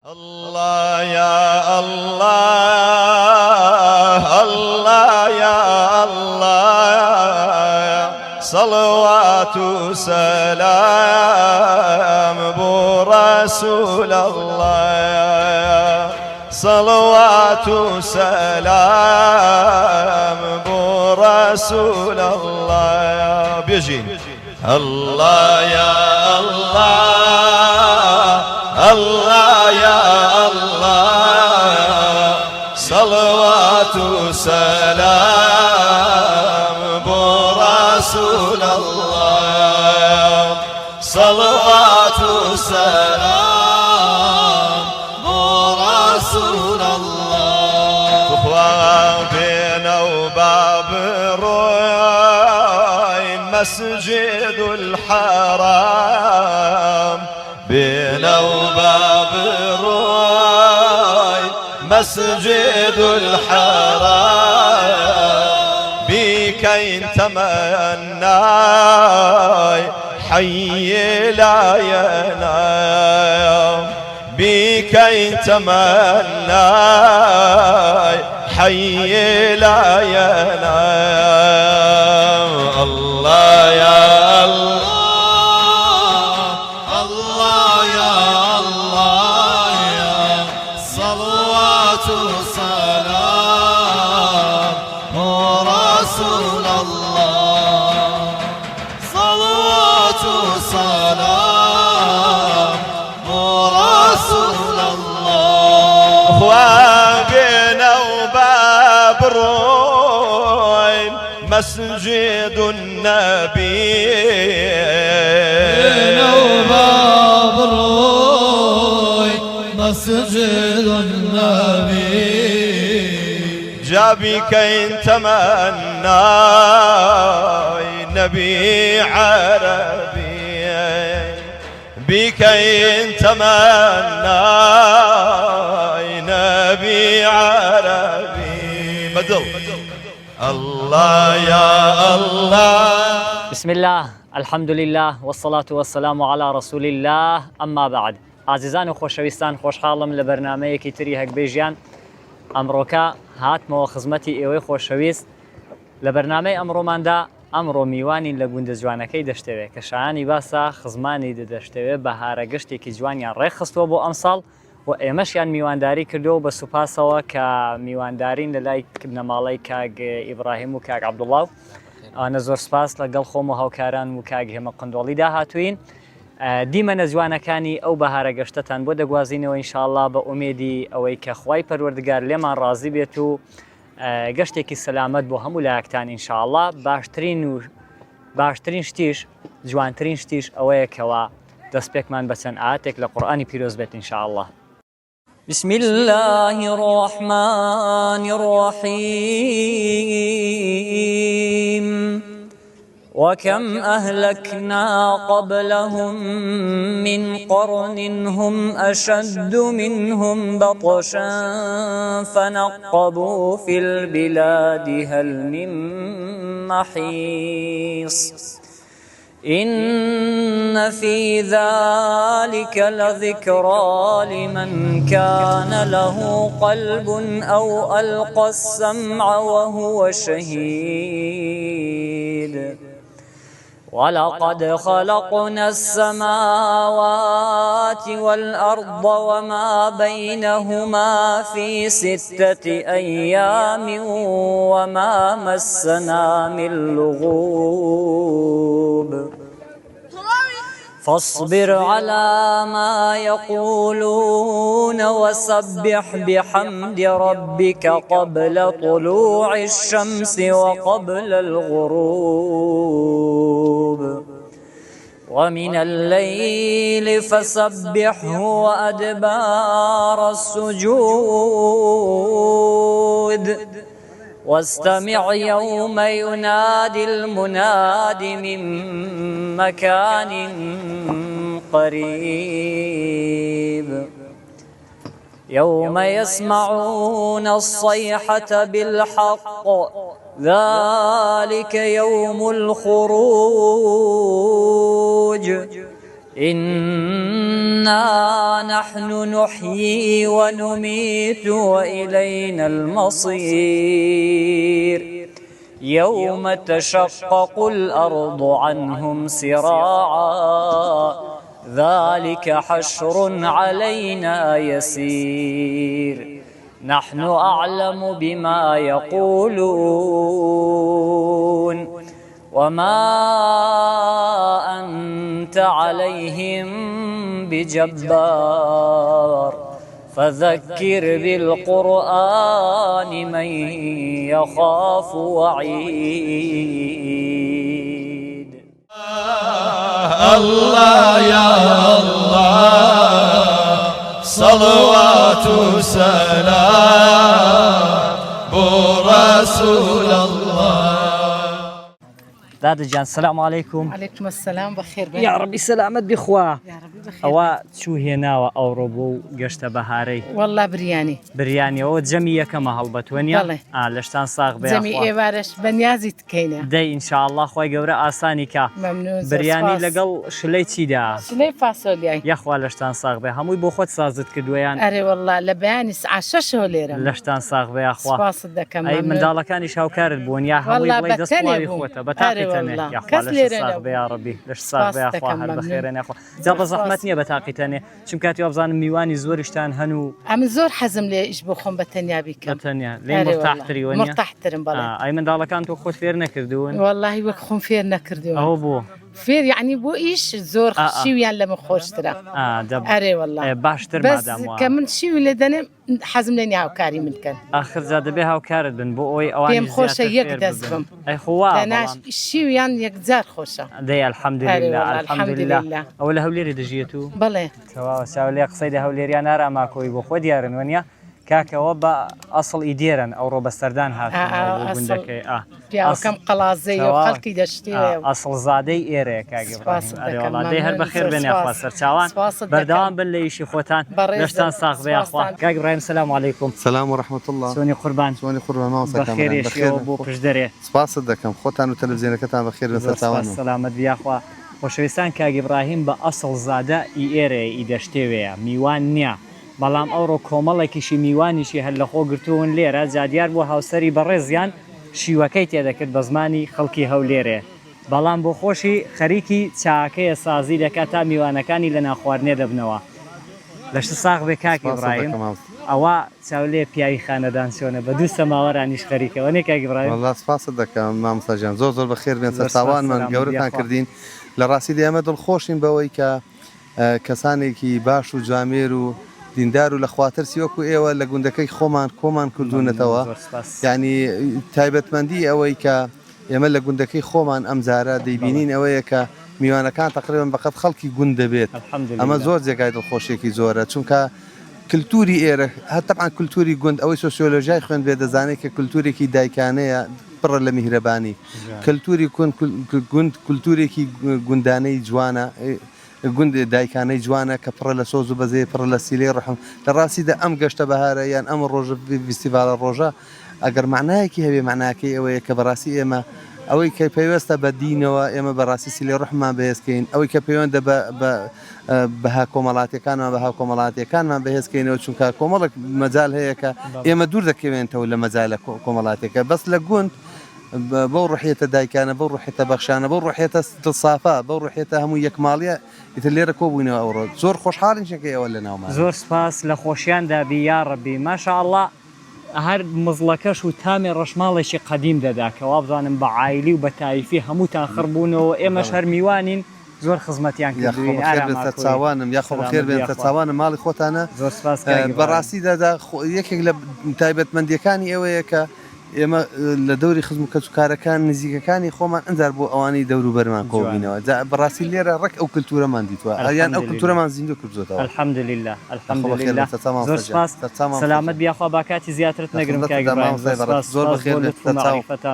الله يا الله الله يا الله صلوات وسلام برسول الله صلوات وسلام برسول الله بيجين الله يا الله الله يا الله صلوات وسلام برسول الله صلوات وسلام برسول الله اخوان بينا وباب الروي مسجد الحرام بينا وباب الروي مسجد الحرام بيك يتمنى حي لا ينام بيك يتمنى حي لا ينام الله يا الله بينا وباب الروي مسجد النبي بينا وباب الروي مسجد النبي جابك يتمنى نبي عربي بك يتمنى نبي عربي بدل الله يا الله. بسم الله الحمد لله والصلاة والسلام على رسول الله أما بعد عزيزان وخوشويستان خوشحالم لبرنامجێکی تری هەکبێژیان ئەمڕۆکە هاتمەوە خزمەتی ئێوەی خۆشەویست لە بەرنامەی ئەمڕۆماندا ئەمڕۆ میوانین لە گوندە جوانەکەی دەشتەوێت کە شایانی باسە خزمانی دەشتەوێت بەهارە گشتێکی جوانیان ڕێکخستووە بۆ ئەمساڵ و ئێمەشیان میوانداری کردو بە سوپاسەوە کە میواندارین لە لای نەماڵەی کاگ ئیبراهیم و کاگ عەبدوڵڵا ئەوانە زۆر سپاس لەگەڵ خۆم و هاوکاران و کاگ هێمە قندۆڵیدا هاتوین دیمەنە جوانەکانی ئەو بەهارە گەشتتان بۆ دەگوازینەوە ئینشاءڵڵا بە ئومێدی ئەوەی کە خوای پەروەردگار لێمان ڕازی بێت و گەشتێکی سەلامەت بۆ هەموو لایەکتان ئینشاءڵڵا باشترین شتیش جوانترین شتیش ئەوەیەکەوە دەستپێکمان بەچەند ئاەتێک لە قورئانی پیرۆز بێت ئینشاءڵڵا. بسم الله الرحمن الرحيم وكم أهلكنا قبلهم من قرن هم أشد منهم بطشا فنقبوا في البلاد هل من محيص إن في ذلك لذكرى لمن كان له قلب أو ألقى السمع وهو شهيد ولقد خلقنا السماوات والأرض وما بينهما في 6 أيام وما مسنا من لغوب فاصبر على ما يقولون وسبح بحمد ربك قبل طلوع الشمس وقبل الغروب ومن الليل فسبحه وأدبار السجود واستمع يوم ينادي المناد من مكان قريب يوم يسمعون الصيحة بالحق ذلك يوم الخروج إنا نحن نحيي ونميت وإلينا المصير يوم تشقق الأرض عنهم سراعا ذلك حشر علينا يسير نحن أعلم بما يقولون وما أنت عليهم بجبار فذكر بالقرآن من يخاف وعيد. الله يا الله صلوات وسلام برسول الله. دادا جان السلام عليكم. عليكم السلام بخير بك. يا ربي سلامت بخوا. يا ربي بخير. أوا شو هنا أوروبو قشت بهاري. والله برياني أو جميع كما هلبت ونيا. بله. لشتان صاغ بيا. جميع إيوارش بنيازي تكينا. داي إن شاء الله خوي قورة آساني كا. ممنون. برياني لقل شلي تيدا. شلي فاصوليا. يا خوا لشتان صاغ بيا هموي بخوت سازت كدويان. أري والله لبياني عشش هوليرة. لشتان صاغ بيا خوا. سباس دكم. أي من دالا كان يشاو كارد بون يا هموي بلي دستوالي خوته بتاقيتني يا خوا لش صاغ بيا يا ربي لش صاغ بيا خوا هل بخيرين يا خوا. جاب زحمتني بتاقيتني. شو كاتي أبزان ميواني زورشتان هنو. عم زور حزم لي إيش بخون بتنيا بكم. بتنيا ليه مرتاح تريونيا. مرتاح ترم بلا. أي من دالا كان تو خود فير نكردون. والله وكخون فير نكردون. أهو بو. فير يعني بو إيش زور شيويان لما خوش ترى. دب. أري والله. باشتر بس مادام. كمن شيوي لدنا حزم لني هاو كاري من كان. آخر زاد بها وكارد بن بو أي أواني. بيم خوشة يقدزهم. أي خوا. أنا شيويان يقدر خوشة. دي الحمد لله الحمد لله. أول هوليري دجيتو. بله. سواء ساولي قصيدة هوليري أنا أرى ما كوي بخود يارن ونيا. كاكا وبا أصل إيديرن أو روب السردان هات. أصل. يا كم قلازي وخلقي دشتي. أصل زادي إيري كاجي إبراهيم. أري والله ده هل بخير بين يا أخوان سرچاوان. بردوام باللي يشي خوتان. لشتان ساق بيا أخوان. كاجي إبراهيم السلام عليكم. السلام ورحمة الله. سوني قربان. سوني قربان ما وصلت. بخير يا شيخ أبو كشدري. سباس دكم خوتان وتلفزيون كتان بخير بين سرچاوان. سلامت بيا أخوان. وشويستان كاجي إبراهيم بأصل زادا إيري إيدشتويا ميوان نيا. بەڵام ئەوڕۆ کۆمەڵێکیشی میوانیشی هەر لە خۆ گرتوون لێرە جادیار بۆ هاوسەری بەڕێزیان شیوەکەی تێدەکرد بە زمانی خەڵکی هەولێرێ بەڵام بۆ خۆشی خەریکی چاکەیە سازی دەکات تا میوانەکانی لە ناخواردنێ دەبنەوە لەشت ساغ بێ کاکی ئیبراهیم ئەوە چاولێ پیاوی خانەدان چۆنە بە دوو سەماوەرانیش خەریکەوە نێ کاکی ئیبراهیم والله سپاس دەکەم مامۆستاجان زۆر بەخێر بێن سەرچاوانمان گەورەتان کردین لە ڕاستیدا ئێمە دڵخۆشین بەوەی کە کەسانێکی باش و جوامێر و دیندار و لە خواترسی وەکو ئێوە لە گوندەکەی خۆمان کۆمان کردوونەتەوە یعنی تایبەتمەندی ئەوەی کە ئێمە لە گوندەکەی خۆمان ئەم جارە دەیبینین ئەوەیە کە میوانەکان تقریبا بەقەت خەڵکی گوند دەبێت ئەمە زۆر جێگای دڵخۆشیێکی زۆرە چونکە کللتوری ئێرە هەتەبعاً کللتوری گوند ئەوەی سۆسیۆلۆژیای خوێن بێ دەزانێت کە کللتورێکی دایکانەیە پڕە لە میهرەبانی کللتوری گوند کللتورێکی گوندانەی جوانە گوند دایکانەی جوانە کە پڕە لە سۆز و بەزێ پڕە لە سیلەی ڕەحم لە ڕاستیدا ئەم گەشتە بەهارە یان ئەم ڕۆژە فیستیڤالە ڕۆژە ئەگەر معنایەکی هەبێ معناکەی ئەوەیە کە بەڕاستی ئێمە ئەوەی کە پێوەستە بە دینەوە ئێمە بەڕاستی سیلەی ڕەحممان بەهێزکەین ئەوەی کە پەیوەندە بەها کۆمەڵاتیەکانمان بەها کۆمەڵاتیەکانمان بەهێزکەینەوە چونکە کۆمەڵێک مەجال هەیە کە ئێمە دوور دەکەوێنەوە لە مەجالە کۆمەڵاتێکە بەس لە گوند بەو ڕوحیەتە دایکانە بەو ڕوحیەتە بەخشانە بەو ڕوحیەتە دڵسافا بەو ڕوحیەتە هەموو یەکماڵیە ئیتر لێرە کۆبووینەوە ئەوڕۆ زۆر خۆشحاڵین شەکەی ئەوە لە ناومان زۆر سپاس لە خۆشیاندا بی یا ڕەبی ماشاءالله هەر مزڵەکەش و تامی ڕەشماڵێکی قەدیم دەدا کەوا بزانم بە عایلی و بە تایفی هەمووتان خڕبوونەوە ئێمەش هەر میوانین زۆر خزمەتیان کردوین چاوانم یا خۆخێر بێن چاوانم ماڵی خۆتانە زۆر سپاس بەڕاستیدا یەکێک لە تایبەتمەندیەکانی ئەوەیە کە ئێمە لە دەوری خزم و کەچکارەکان نزیکەکانی خۆمان ئەنجار بۆ ئەوانی دەور و بەرمان کۆبینەوە بەڕاستی لێرە ڕێک ئەو کللتورەمان دیتوە یان ئەو کللتورەمان زیندوو کردوتەوە الحەمدولله زۆر سپاس سەلامەت بیاخوا باکاتی زیاترت نەگرم زۆر بەخێر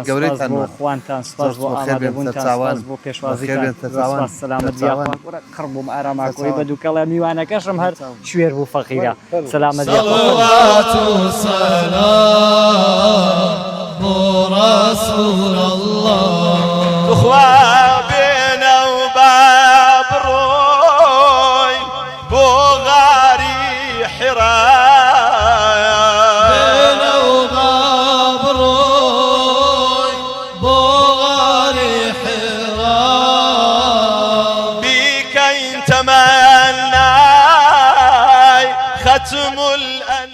گەورەیتان بۆ خوانتان سپاس بۆ ئامادەبوونتان سپاس بۆ پێشوازیتان سەلامەت بیاخوا قڕ بووم ئاراماکۆی بە دووکەڵە میوانەکەشم هەر شوێر بوو فەقیرە سەلامەت رسول الله اخوة بينا وباب بروي بغاري حرام بك تمنى ختم الأن.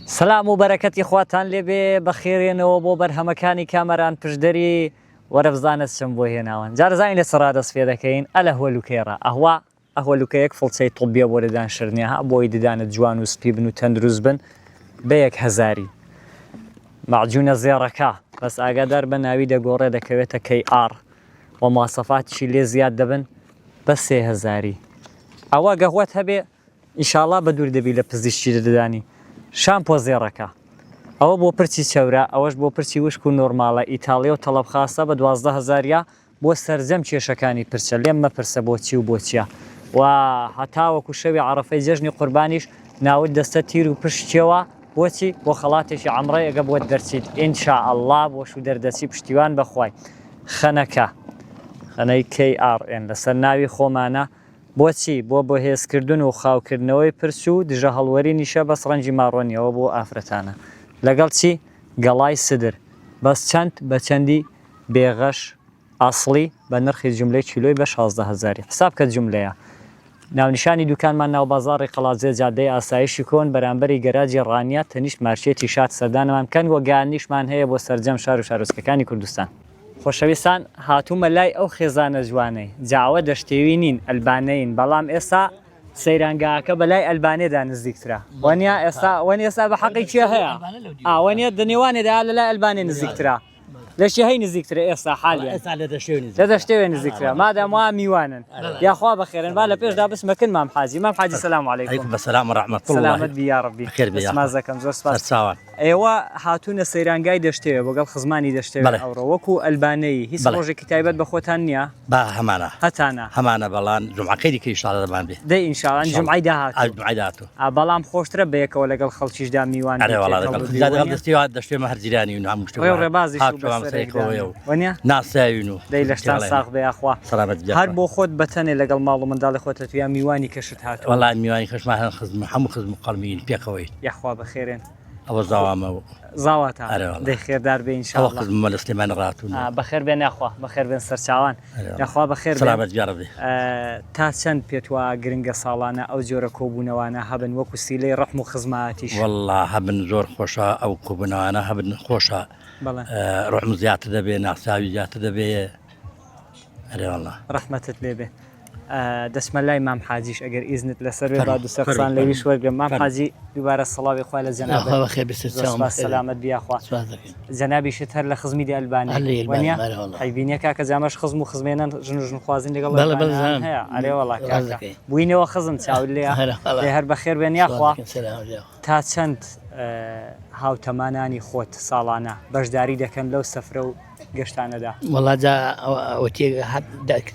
سلام و بەرەکەتی خواتان لێبێ بەخێرێنەوە بۆ بەرهەمەکانی کامەران پشدەری وەرەبزانە چم بۆ هێناوان جارزانین لە سەرا دەست پێ دەکەین ئەلە هۆلوکێڕە ئەهوە لوکەیەک فڵچەی تڵبیە بۆ دەدان شرنیها بۆی ددانت جوان و سپی بن و تەندروست بن بە 1000 مەعجونە زێڕەکە بەس ئاگادار بە ناوی دەگۆڕێ دەکەوێتە KR و ماسەفاتشی لێ زیاد دەبن بە 3000 ئەوە گەهوەت هەبێ ئینشاڵڵا بە دوور دەبی لە پزیشکی دەدانی شامپۆ زێڕەکە ئەوە بۆ پرچی چەورە ئەوەش بۆ پرچی وشک و نۆرماڵە ئیتاڵیا و تەڵەب خاستە بە 12000 بۆ سەرجەم کێشەکانی پرچە لێم مەپرسە بۆچی و بۆچیە و هەتاوەکو شەوی عەرەفەی جەژنی قوربانیش ناوت دەستە تیر و پشتیەوە بۆچی بۆ خەڵاتێکی عەمرە ئەگە بۆت دەرچیت ئینشاءالله بۆش و دەردەچی پشتیوان بەخوای خەنەکە خەنەی KRN لەسەر ناوی خۆمانە بۆچی بۆ هێزکردن و خاوکردنەوەی پرچ و دژە هەڵوەری نیشە بەس ڕەنجی ماڕۆنیەوە بۆ ئافرەتانە لەگەڵ چی گەڵای سدر بەس چەند بە چەندی بێغەش ئاسڵی بە نرخی جملەی کیلۆی بە 16000 حساب کە جملەیە ناونیشانی دوکانمان ناو بازاڕی قەڵاجێ جادەی ئاسایشی کۆن بەرامبەری گەراجی ڕانیە تەنیشت مارشێتی شاد سەردانەمان کەن وەگەیاندیشمان هەیە بۆ سەرجەم شار و شارۆچکەکانی کوردستان خۆشەویستان هاتوومە لای ئەو خێزانە جوانەی جاوە دەشتێوی نین ئەلبانەین بەڵام ئێستا سەیرانگاکە بەلای ئەلبانێدا نزیکترە وەنیا ئێستا بە حەقی چیە هەیە وەنیە دنێوانێدا لە لای ئەلبانێ نزیکترە لەشی هەی نزیکترە ئێستا حالیان لە دەشتێوێ نزیکترە مادام وا میوانن یاخوا بەخێرن با لە پێشدا بسمەکن مام حاجی سلام علیکم بەسەلام و ڕەحمەت الله سلامت بی یا ڕەبی سمازەکەم زۆر سپاس ئێوە هاتوونە سەیرانگای دەشتێوێ بۆگەڵ خزمانی دەشتێوێ ئەوڕۆ وەکو ئەلبانەی هیچ ڕۆژێکی تایبەت بە خۆتان نییە با هەمانە هەمانە بەڵام جومعەکەی دیکە ئینشاڵڵا دەمان بێ دەی ئینشاڵڵا جومعەی داهاتوو بەڵام خۆشترە بەیەکەوە لەگەڵ خەڵکیشدا میوان دەشتێمە هەرجیرانی و هەموو ڕێبازی وەنیا ناساوین و دەی لەشتان ساغ بەیاخوا هەر بۆ خۆت بەتەنێ لەگەڵ ماڵ و منداڵی خۆتە تویا میوانی کەشت هاتووە وەڵای میوانی کەشمان هەن خزم هەموو خزم قەڵمین پێکەوەی یاخوا بەخێرێن ئەوە زاوامە و زاواتە دەی خێردار بێ ئینشاڵڵا خزممە لە سلێمان ڕاتون بەخێر بێن یاخوا بەخێر بێن سەرچاوان یاخوا بەخێر سلامەت بیارە بێ تا چەند پێت وە گرنگە ساڵانە ئەو جۆرە کۆبوونەوانە هەبن وەکو سیلەی ڕەحم و خزمەتیش وەڵڵا هەبن زۆر خۆشە ئەو کۆبوونەوانە هەبن خۆشە ڕحم زیاتر دەبێ ناساوی زیاتر دەبێ ئەرێوەڵڵا ڕەحمەتت لێبێ دەسمە لای مام حاجیش ئەگەر ئیزنت لەسەر بێ با دووسە قسان لەویش وەرگرم مام حاجی دووبارە سەڵاوی خوا لە جەنابێ سەلامەت بیاخوا جەنابیشت هەر لە خزمی دی ئەلبانی وەنیا حیبینیە کاکە جامەش خزم و خزمێنن ژن خوازین لەگەڵ هەیە ئەرێ وەڵا کاکە بووینەوە خزم چاو لێ هەر بەخێر بێن یاخوا تا چەند هاوتەمانانی خۆت ساڵانە بەشداری دەکەن لەو سەفرە و گەشتانەدا وەڵا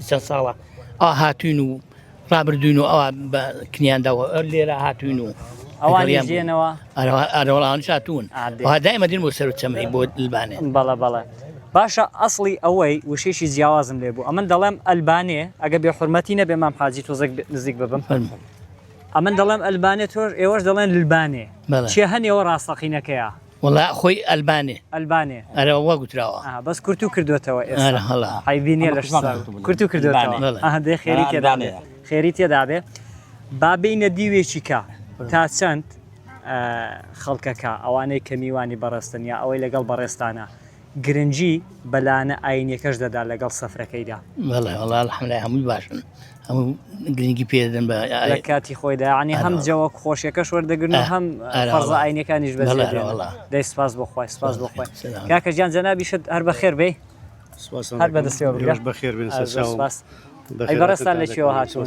چەند ساڵە هاتوین و ڕابردوین و ئەوە بە کنیانداوە لێرە هاتوین و ئەوانی ژێنەوە ئەرەوەڵانش هاتوون دایمە دین بۆ سەر چەمەی بۆ ئەلبانێ بەڵێ باشە ئەسڵی ئەوەی وشێشی جیاوازم لێ بوو ئەمن دەڵێم ئەلبانێ ئەگە بێ حورمەتی نەبێ مام حاجی تۆزێک نزیک ببم ئەمن دەڵێم ئەلبانێ تۆش ئێوەش دەڵێن لبانێ چێ هەنێەوە ڕاستەقینەکەیە وڵا خۆی ئەلبانێ ئەرەوە وا گوتراوە بەس کورتو کردوێتەوە ئێستا حیبینیە لە کورتو کردوێتەوە دەی خێری تێدا بێ با بینە دیوێکی کە تا چەند خەڵکەکە ئەوانەی کە میوانی بەڕێستن یا ئەوەی لەگەڵ بەڕێستانە گرنگی بەلانە ئاینەکەش دەدا لەگەڵ سەفرەکەیدا وەڵا الحەمدولایە هەمووی باشن هەموو گرنگی پێدەن بە لە کاتی خۆیدا عنی هەم جەوە خۆشیەکەش وەردەگرن و هەم فەرزە ئاینەکانیش بەجێدێن دەی سپاس بۆخوای سپاس بۆخوای کاکە گیان جەنابیشت هەر بەخێر بێ هەر بەدەستیەوە بەخێر بێن سپاس ئەی بەڕێستان لەکوێوە هاتوون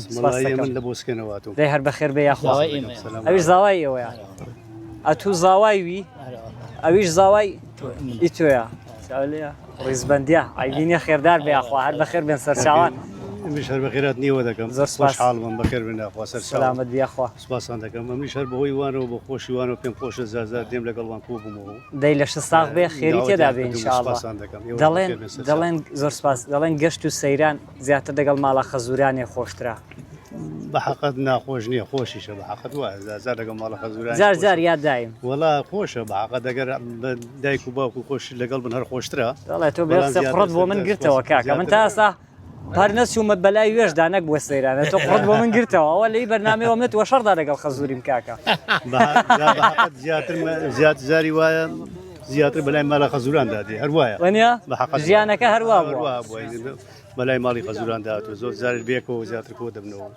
لە بۆسکێنەوە هاتوون دەی هەر بەخێر بێ یاخوا ئەویش زاوای ئێوەیە ئەتوو زاوای وی ئەویش زاوای ئیتۆیە ڕیزبەندیە ئایبینە خێردار بێ یاخوا هەر بەخێر بێن سەرچاوان ئەمیش هەر بەخێرات نیوە دەکەم زۆر خۆشحاڵم بەخێر بێن یاخوا سەلامەت بیاخوا سپاسان دەکەم ئەمیش هەر بەهۆی وانەوە بە خۆشی وانەوە پێم خۆشە زار دێم لەگەڵوان کۆبوومەوە دەی لە شتاق بێ خێری تێدا بێ ئینشاءڵڵا دەڵێن زۆر سپاس دەڵێن گەشت و سەیران زیاتر لەگەڵ ماڵە خەزوورانێ خۆشترە بەحقت ناخۆش نییە خۆشیشە بەحقت وایە زار لەگەڵ ماڵە خەزوران جار جار یاد دایم وڵا خۆشە بەحقت دەگەر دایک و باوکو خۆش لەگەڵ بن هەر خۆشترە دەڵێ تۆ بێ قڕت بۆ من گرتەوە کاکە من تا ئێستا پار نەچوومە بەلای وێشدا نەک بووە سەیرانە تۆ قڕت بۆ من گرتەوە ئەوە لەی بەرنامەوە منەوە شەڕدا لەگەڵ خەزووریم کاکە زیاتر زاری وایە زیاتر بەلای ماڵە خەزوران دادی هەر وایە وەنیا ژیانەکە هەروە بووە بەلای ماڵی خەزوران داهاتوە زۆر زار بێکەوە زیاتر کۆ دەبنەوە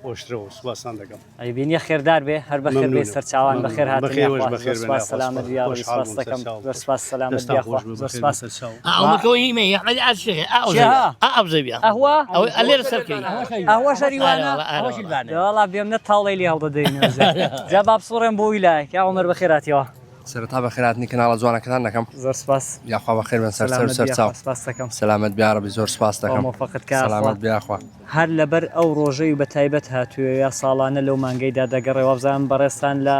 خۆشترەوە سوپاسان دەکەم ئەیبینیە خێردار بێ هەر بەخێر بێ سەرچاوان بەخێر هاتن سلامت سپاس دەکەم زۆر سپاس سلامت زۆر سپاس لێرە سەرکەی ئەوە شەریوانە وەڵا بێم نە تاڵی لێ هەڵدەدەین جا با بسوڕێن بۆ ویلای یا عومەر بەخێراتیەوە سەرەتا بەخێراتنی کەناڵە جوانەکەتان دەکەم زۆر سپاس یاخوا بەخێر بن سەر سەرچاو سپاس دەکەم سلامت بیارەبی زۆر سپاس دەکەم مۆفەقت سلامت بیاخوا هەر لەبەر ئەو ڕۆژەی بە تایبەت هاتووە یا ساڵانە لەو مانگەیدا دەگەڕێەوە بزانم بەڕێستان لە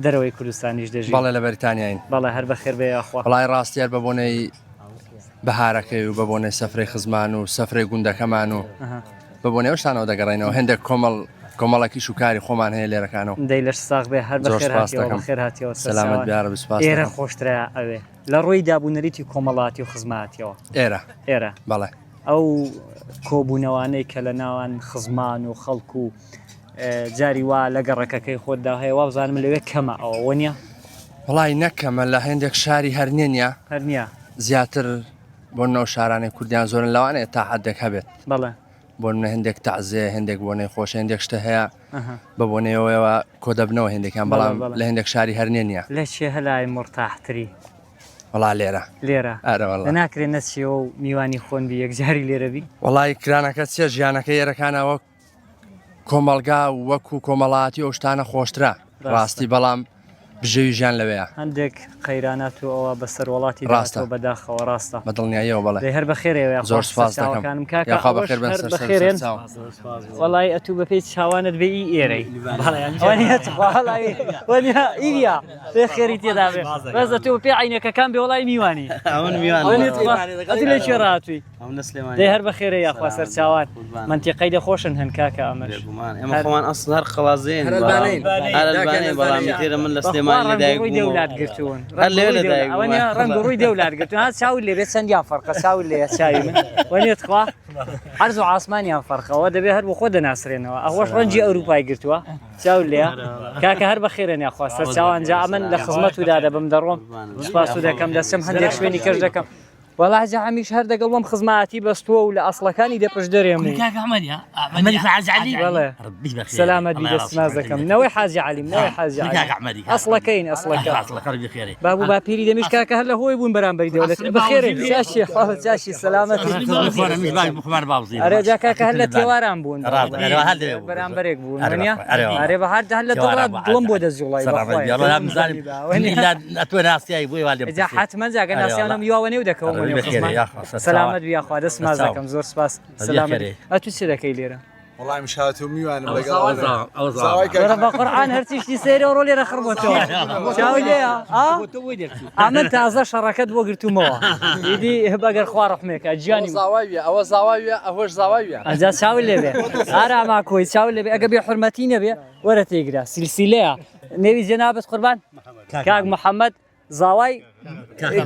دەرەوەی کوردستانیش دەژی بەڵێ لە بەریتانیاین بەڵێ هەر بەخێر بێ یاخوا وڵای ڕاستیار بە بۆنەی بەهارەکەی و بە بۆنەی سەفرەی خزمان و سەفرەی گوندەکەمان و بە بۆنەی شتانەوە دەگەڕێنەوە هەندێک کۆمەڵێکی شوکاری خۆمان هەیە لێرەکانەوە دەی لەش ساغ بێ هەر بەخێر هاتیەوە سلامت بیارە بسپاس ئێرە خۆشترە ئەوێ لە ڕووی دابوونەریتی کۆمەڵاتی و خزماتیەوە ئێرە بەڵێ ئەو کۆبوونەوانەی کە لە ناوان خزمان و خەڵک و جاری وا لە گەڕەکەکەی خۆتدا هەیە وا بزانم لەوێ کەمە ئەوە وەنیە وڵی نەکەمە لە هەندێک شاری هەرنێنە هەرنیە زیاتر بۆ نەو شارانەی کوردیان زۆرن لەوانەیە تا حدێک هەبێت بەڵێ بۆ منە هەندێک تەعزێ هەندێک بۆنەی خۆش هەندێک شتە هەیە بە بۆنەوەیەوە کۆ دەبنەوە هەندێکیان بەڵام لە هەندێک شاری هەرنێنە لە چێ هەلای مرتاحتری وڵا لێرە لە ناکرێت نەچیەوە و میوانی خۆن بی یەکجاری لێرەبی وڵی کرانەکە چێ ژیانەکە یێرەکانەوە کۆمەلگا وەکو کۆمەڵاتی ئەو شتانە خۆشترا ڕاستی بەڵام بژێوی ژیان لەوەیە هەندێک قەیرانات و ئەوە بەسەر وڵاتی ڕاستە بەداخەوە ڕاستە بە دڵنیاییەوە بەڵێ هەر بەخێرەوە زۆر سپاس دەکەم بەخێرێن وڵی ئەتوو بەپێی چاوانت بێ ئی ئێرەی ئیریا پێ خێری تێدا بێ بەس دەتوو بەپێ عینەکەکان بێ وڵی میوانی لێ چێ ڕاتووی دەی هەر بەخێرە یاخوا سەر چاوان منتیقەی دەخۆشن هەن کاکە ئەمەش ئەمە خۆمان ئەسڵ هەر خەڵازێن بەڵام تێرە من لە سلێمانی لەدایک دەولات گرتوون ڕەنگ ڕووی دەولات گرتوون ها چاوی لێ بێت چەندیان فەرقە چاوی لێ چاوی من وەنێت خوا هەرز و ئاسمانیان فەرقەوە دەبێت هەر بۆ خۆ دەناسرێنەوە ئەوەش ڕەنجی ئەوروپای گرتووە چاو لێ کاکە هەر بەخێرن یاخوا سەر چاوانجا ئەمن لە خزمەت ودا دەبم دەڕۆم سوپاس و دەکەم دەچم هەندێک شوێنی کەش دەکەم وەڵا جا هەمیش هەر دەگەڵم خزمەتی بەستووە و لە ئەسڵەکانی دەپش دەرێم سلامت بی دەستماز دەکەم نەوەی حاجی عەلیم نەوەی حاجی عەلیم ئەسڵەکەین بابوو باپیری دەمیش کاکە هەر لە هۆی بوون بەرامبەری دەوڵەت بەخێرن چاشی حاڵەت چاشی سەلامەت ئەرێ جا کاکە هەر لە تێواران بوون بەرامبەرێک بوون وەنیا ئەرێ بە هەر هەر لە دڵا دڵم بۆ دەزوڵای جا حتمما جاگە ناسیانم یاوەنێو دەکەوم سلامت بیا خوا دەستماز دەکەم زۆر سپاس سلامت ئەتو چی دەکەی لێرە وڵی مشات و میوانم لەگەڵ بە قورئان هەرچیشتی سەیرە و ڕۆ لێرە خڕبۆتەوە چاوی لێیە ئەمن تازە شەڕەکەت بۆ گرتومەوە دیدی بەگەر خوا ڕەحمێکە گیانی ئەوە زاواویە ئەوەش زاواویە ئەجا چاوی لێبێ ئاراما کۆی چاوی لێبێ ئەگە بێ حورمەتی نەبێ وەرە تێگرا سیلسیلەیە نێوی جەنابەت قوربان کاک محەممەد زاوای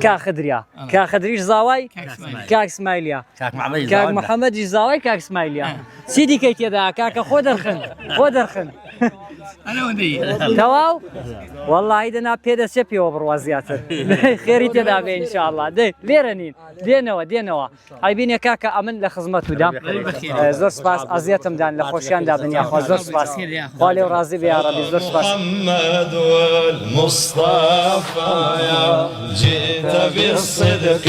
کاخدریا کاخدریش زاوای کاک اسماعیلیا کاک محەممەدیش زاوای کاک اسماعیلیا چی دیکەی تێدا کاکە خۆ دەرخن تەواو وەڵڵاهی دەنا پێدەچێ پێوە بڕوا زیاتر خێری تێدا بێ ئینشاءڵڵا لێرە نین دێنەوە ئایبینێ کاکە ئەمن لە خزمەت ودا زۆر سپاس ئەزیەتمدان لە خۆشیاندا بنیاخوا زۆر سپاس خوا لێو ڕازی بێ یا ڕەبی زۆر سپاس جئت بالصدق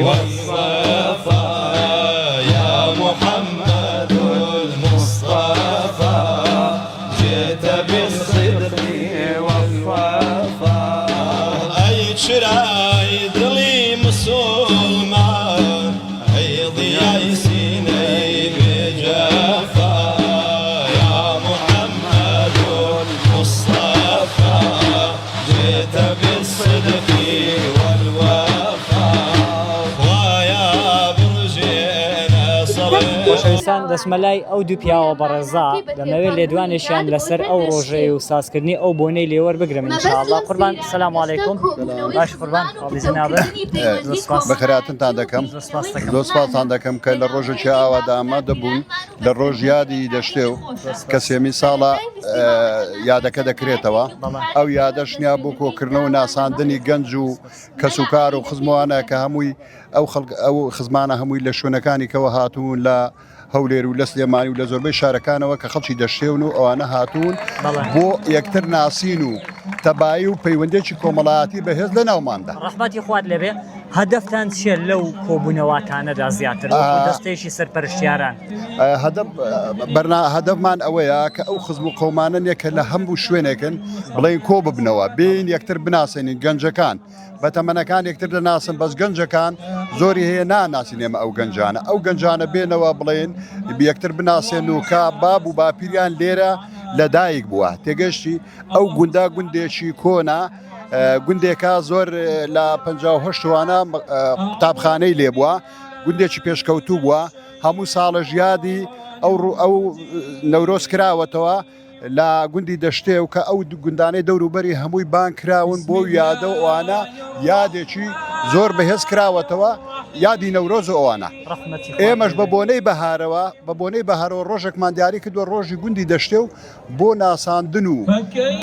والوفاء يا محمد المصطفى جئت بالصدق والوفاء أي شراي دلي مسلمان أي ضياء سيني بجفا يا محمد المصطفى جئت بالصدق دەچمە لای ئەو دوو پیاوە بەڕێزا دەمەوێت لێدوانێکیان لەسەر ئەو ڕۆژەی و سازکردنی ئەو بۆنەی لێوەربگرم ئینشاءالله. قوربان سەلام عەلەیکوم. باش قوربان خاڵی جەنابە بەخێراتنتان دەکەم زۆر سپاسان دەکەم کە لە ڕۆژێکی ئاوادا ئامادە بوون لە ڕۆژ یادی دەشتێ و کە سێمی ساڵە یادەکە دەکرێتەوە. ئەو یادەشنیا بۆ کۆکردنەوە ناساندنی گەنج و کەسوکار و خزموانە کە هەمووی ئەو خزمانە هەمووی لە شوێنەکانی کەوە هاتوون لە هەولێر و لە سلێمانی و لە زۆربەی شارەکانەوە کە خەڵکی دەشتێون و ئەوانە هاتوون بۆ یەکتر ناسین و تەبایی و پەیوەندێکی کۆمەڵایەتی بەهێز لە ناوماندا. ڕەحمەتی خوات لەبێ هەدەفتان چیە لەو کۆبوونەوەتانەدا زیاتر دەستێکی سەرپەرشتیاران؟ هەدەفمان ئەوەیە کە ئەو خزم و قەومانن کە لە هەموو شوێنێکن بڵێن کۆ ببنەوە بین یەکتر بناسێنین گەنجەکان بەتەمەنەکان یەکتر دەناسن بەس گەنجەکان زۆری هەیە ناناسیێمە ئەو گەنجانە ئەو گەنجانە بێنەوە بڵێن یەکتر بناسێن و کا باب و باپیریان لێرە لەدایک بووە تێگەشتی ئەو گوندا گوندێکی کۆنا گوندێکە زۆر لە 1950وانە قوتابخانەی لێ بووە گوندێکی پێشکەوتوو بووە هەموو ساڵە ژیادی ئەو نەورۆز کراوەتەوە لە گوندی دەشتێ و کە ئەو گوندانەی دەوروبەری هەمووی بان کراون بۆ یادە ئەوانە یادێکی زۆر بەهێز کراوەتەوە یادی نەورۆز و ئەوانە. ئێمەش بە بۆنەی بەهارەوە بە بۆنەی بەهارەوە ڕۆژێکمان دیاری کردووە ڕۆژی گوندی دەشتێ و بۆ ناساندن و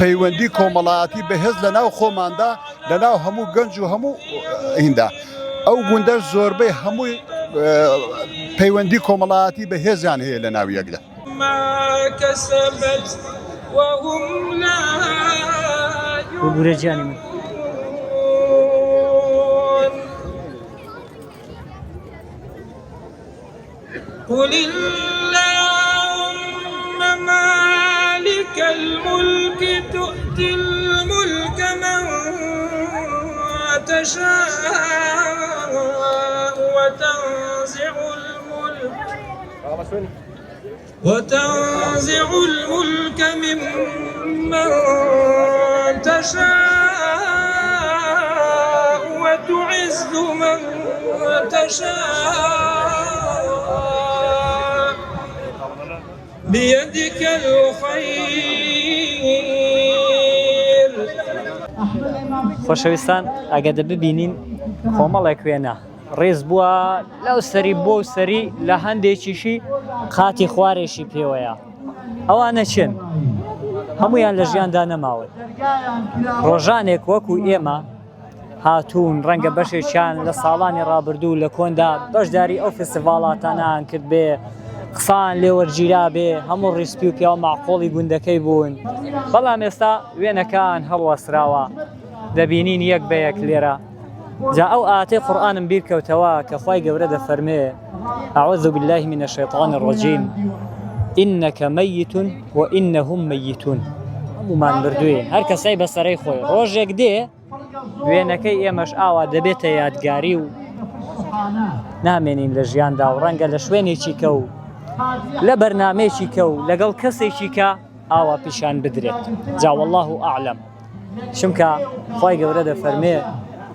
پەیوەندی کۆمەڵایەتی بەهێز لە ناو خۆماندا لە ناو هەموو گەنج و هەموو هیندا ئەو گوندەش زۆربەی هەمووی پەیوەندی کۆمەڵایەتی بەهێزیان هەیە لە ناو یەکدا. بورجاني من قل اللهم مالك الملك تؤتي الملك من تشاء وتنزع الملك ممن تشاء وتعز من تشاء بيدك الخير. خۆشەویستان ئەگەدە ببینین کۆمەڵێک وێنە ڕێز بووە لەو سەری بۆ سەری لە هەندێکیشی قاتی خوارێکی پێوەیە ئەوانە چن هەمویان لە ژیاندا نەماوە ڕۆژانێک وەکو ئێمە هاتوون ڕەنگە بەشێکیان لە ساڵانی ڕابردوو لە کۆندا بەشداری ئەو فستیڤاڵاتانان کرد بێ قسان لێوەرگیرا بێ هەموو ڕیسپی و پیا و معقۆڵی گوندەکەی بوون بەڵام ئێستا وێنەکان هەڵوەسراوە دەبینین یەک بە یەک لێرە جا ئەو ئاتەی قورئانم بیرکەوتەوە کە خوای گەورە دەفەرمێ أعوذ بالله من الشيطان الرجيم إنك ميت وإنهم ميتون هەموومان مردووین هەر کەسای بەسەرەی خۆی ڕۆژێک دێ وێنەکەی ئێمەش ئاوا دەبێتە یادگاری و نامێنین لە ژیاندا و ڕەنگە لە شوێنێکی کە و لە بەرنامەیەکی کە و لەگەڵ کەسێکی کە ئاوا پیشان بدرێت جا والله أعلم چونکە خوای گەورە دەفەرمێ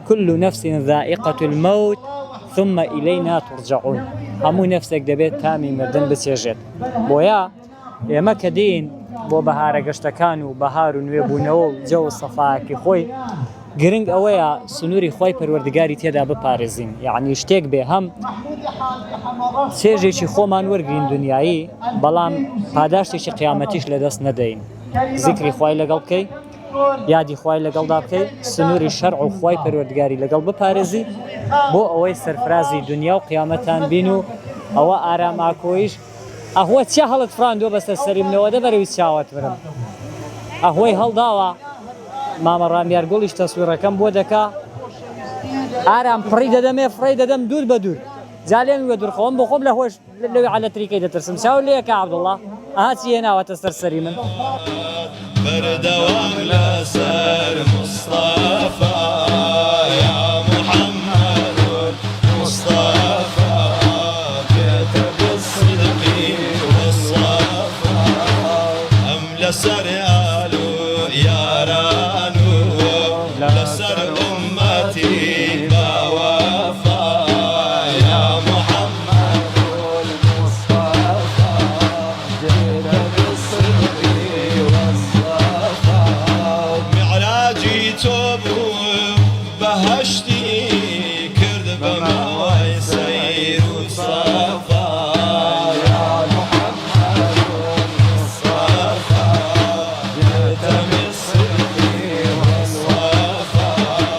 كل نفس ذائقة الموت ثم إلينا ترجعون هەموو نفسێک دەبێت تامی مردن بچێژێت بۆیە ئێمە کە دین بۆ بەهارە گەشتەکان و بەهار و نوێبوونەوە و جە و سەفاکی خۆی گرنگ ئەوەیە سنووری خۆی پەروەردگاری تێدا بپارێزین یعنی شتێک بێ هەم چێژێکی خۆمان وەرگین دنیایی بەڵام پاداشتێکی قیامەتیش لەدەست نەدەین زیکری خوای لەگەڵ بکەی یادی خوای لەگەڵدا بکەی سنووری شەرع و خوای پەروەردگاری لەگەڵ بپارێزی بۆ ئەوەی سەرفرازی دنیا و قیامەتان بین و ئەوە ئارام ئاکۆیش ئەهوە چیا هەڵت فراندۆ بەسەر سەری منەوە دەبەرەوی چاوت برم ئەهۆی هەڵداوە مامە ڕامیار گوڵیش تەسویڕەکەم بۆ دەکا ئارام پڕی دەدەمێ فڕی دەدەم دوور بە دوور جالێن وێ دوورخەوەم بۆ خۆم لە هۆش لەوێ عەلەتریکەی دەترسم چاو لێکە عەبدوڵڵا ئەها چی هێناوەتە سەر سەری من بردوام لسر مصطفى يا محمد مصطفى كتب الصدق والصفا أم لسر آلو يا رانو لسر أمتي بوفا يا محمد المصطفى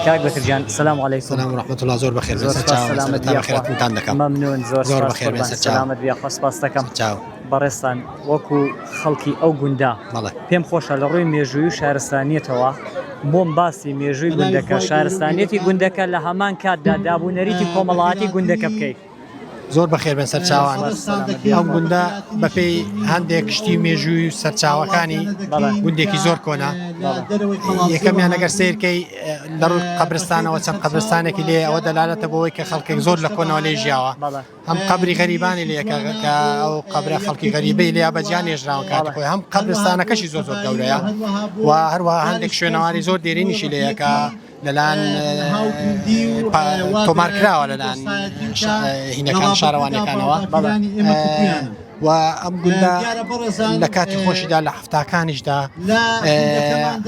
کاک بەکرجان سلام علیکم. سلام ورحمة الله زۆر بەخێر زۆر سپاس سلامت بەخێرتان دەکەم. مەمنون زۆر زۆر سپاس بەخێر قوربان. بێ، سلامت بێ خۆ سپاس دەکەم. چاو بەڕێستان وەکو خەڵکی ئەو گوندا پێم خۆشە لە ڕووی مێژووی و شارستانیەتەوە بۆم باسی مێژووی گوندەکە شارستانیەتی گوندەکە لە هەمان کاتدا دابوونەریتی کۆمەڵایەتی گوندەکە بکەیت. زۆر بەخێر بن سەرچاوان ئەو گوندە بەپێی هەندێک شتی مێژووی سەرچاوەکانی گوندێکی زۆر کۆنا یەکەمیان ئەگەر سیرکەی لە ڕووی قەبرستانەوە چەند قەبرستانێکی لێ ئەوە دەلالەتە بەوەی کە خەڵکێک زۆر لە کۆنەوە لێ ژیاوە هەم قەبری غەریبانی لێکە کە ئەو قەبرە خەڵکی غەریبەی لێ بەجیان نێژراوە کاتەکۆی هەم قەبرستانەکەشی زۆر زۆر گەورەیە و هەروەها هەندێک شوێنەواری زۆر دێرینیشی لەیەکە لەلان تۆمارکراوە لەلان هینەکان شارەوانەکانەوە و ئەم گوندە لە کاتی خۆشیدا لە هەفتاکانیشدا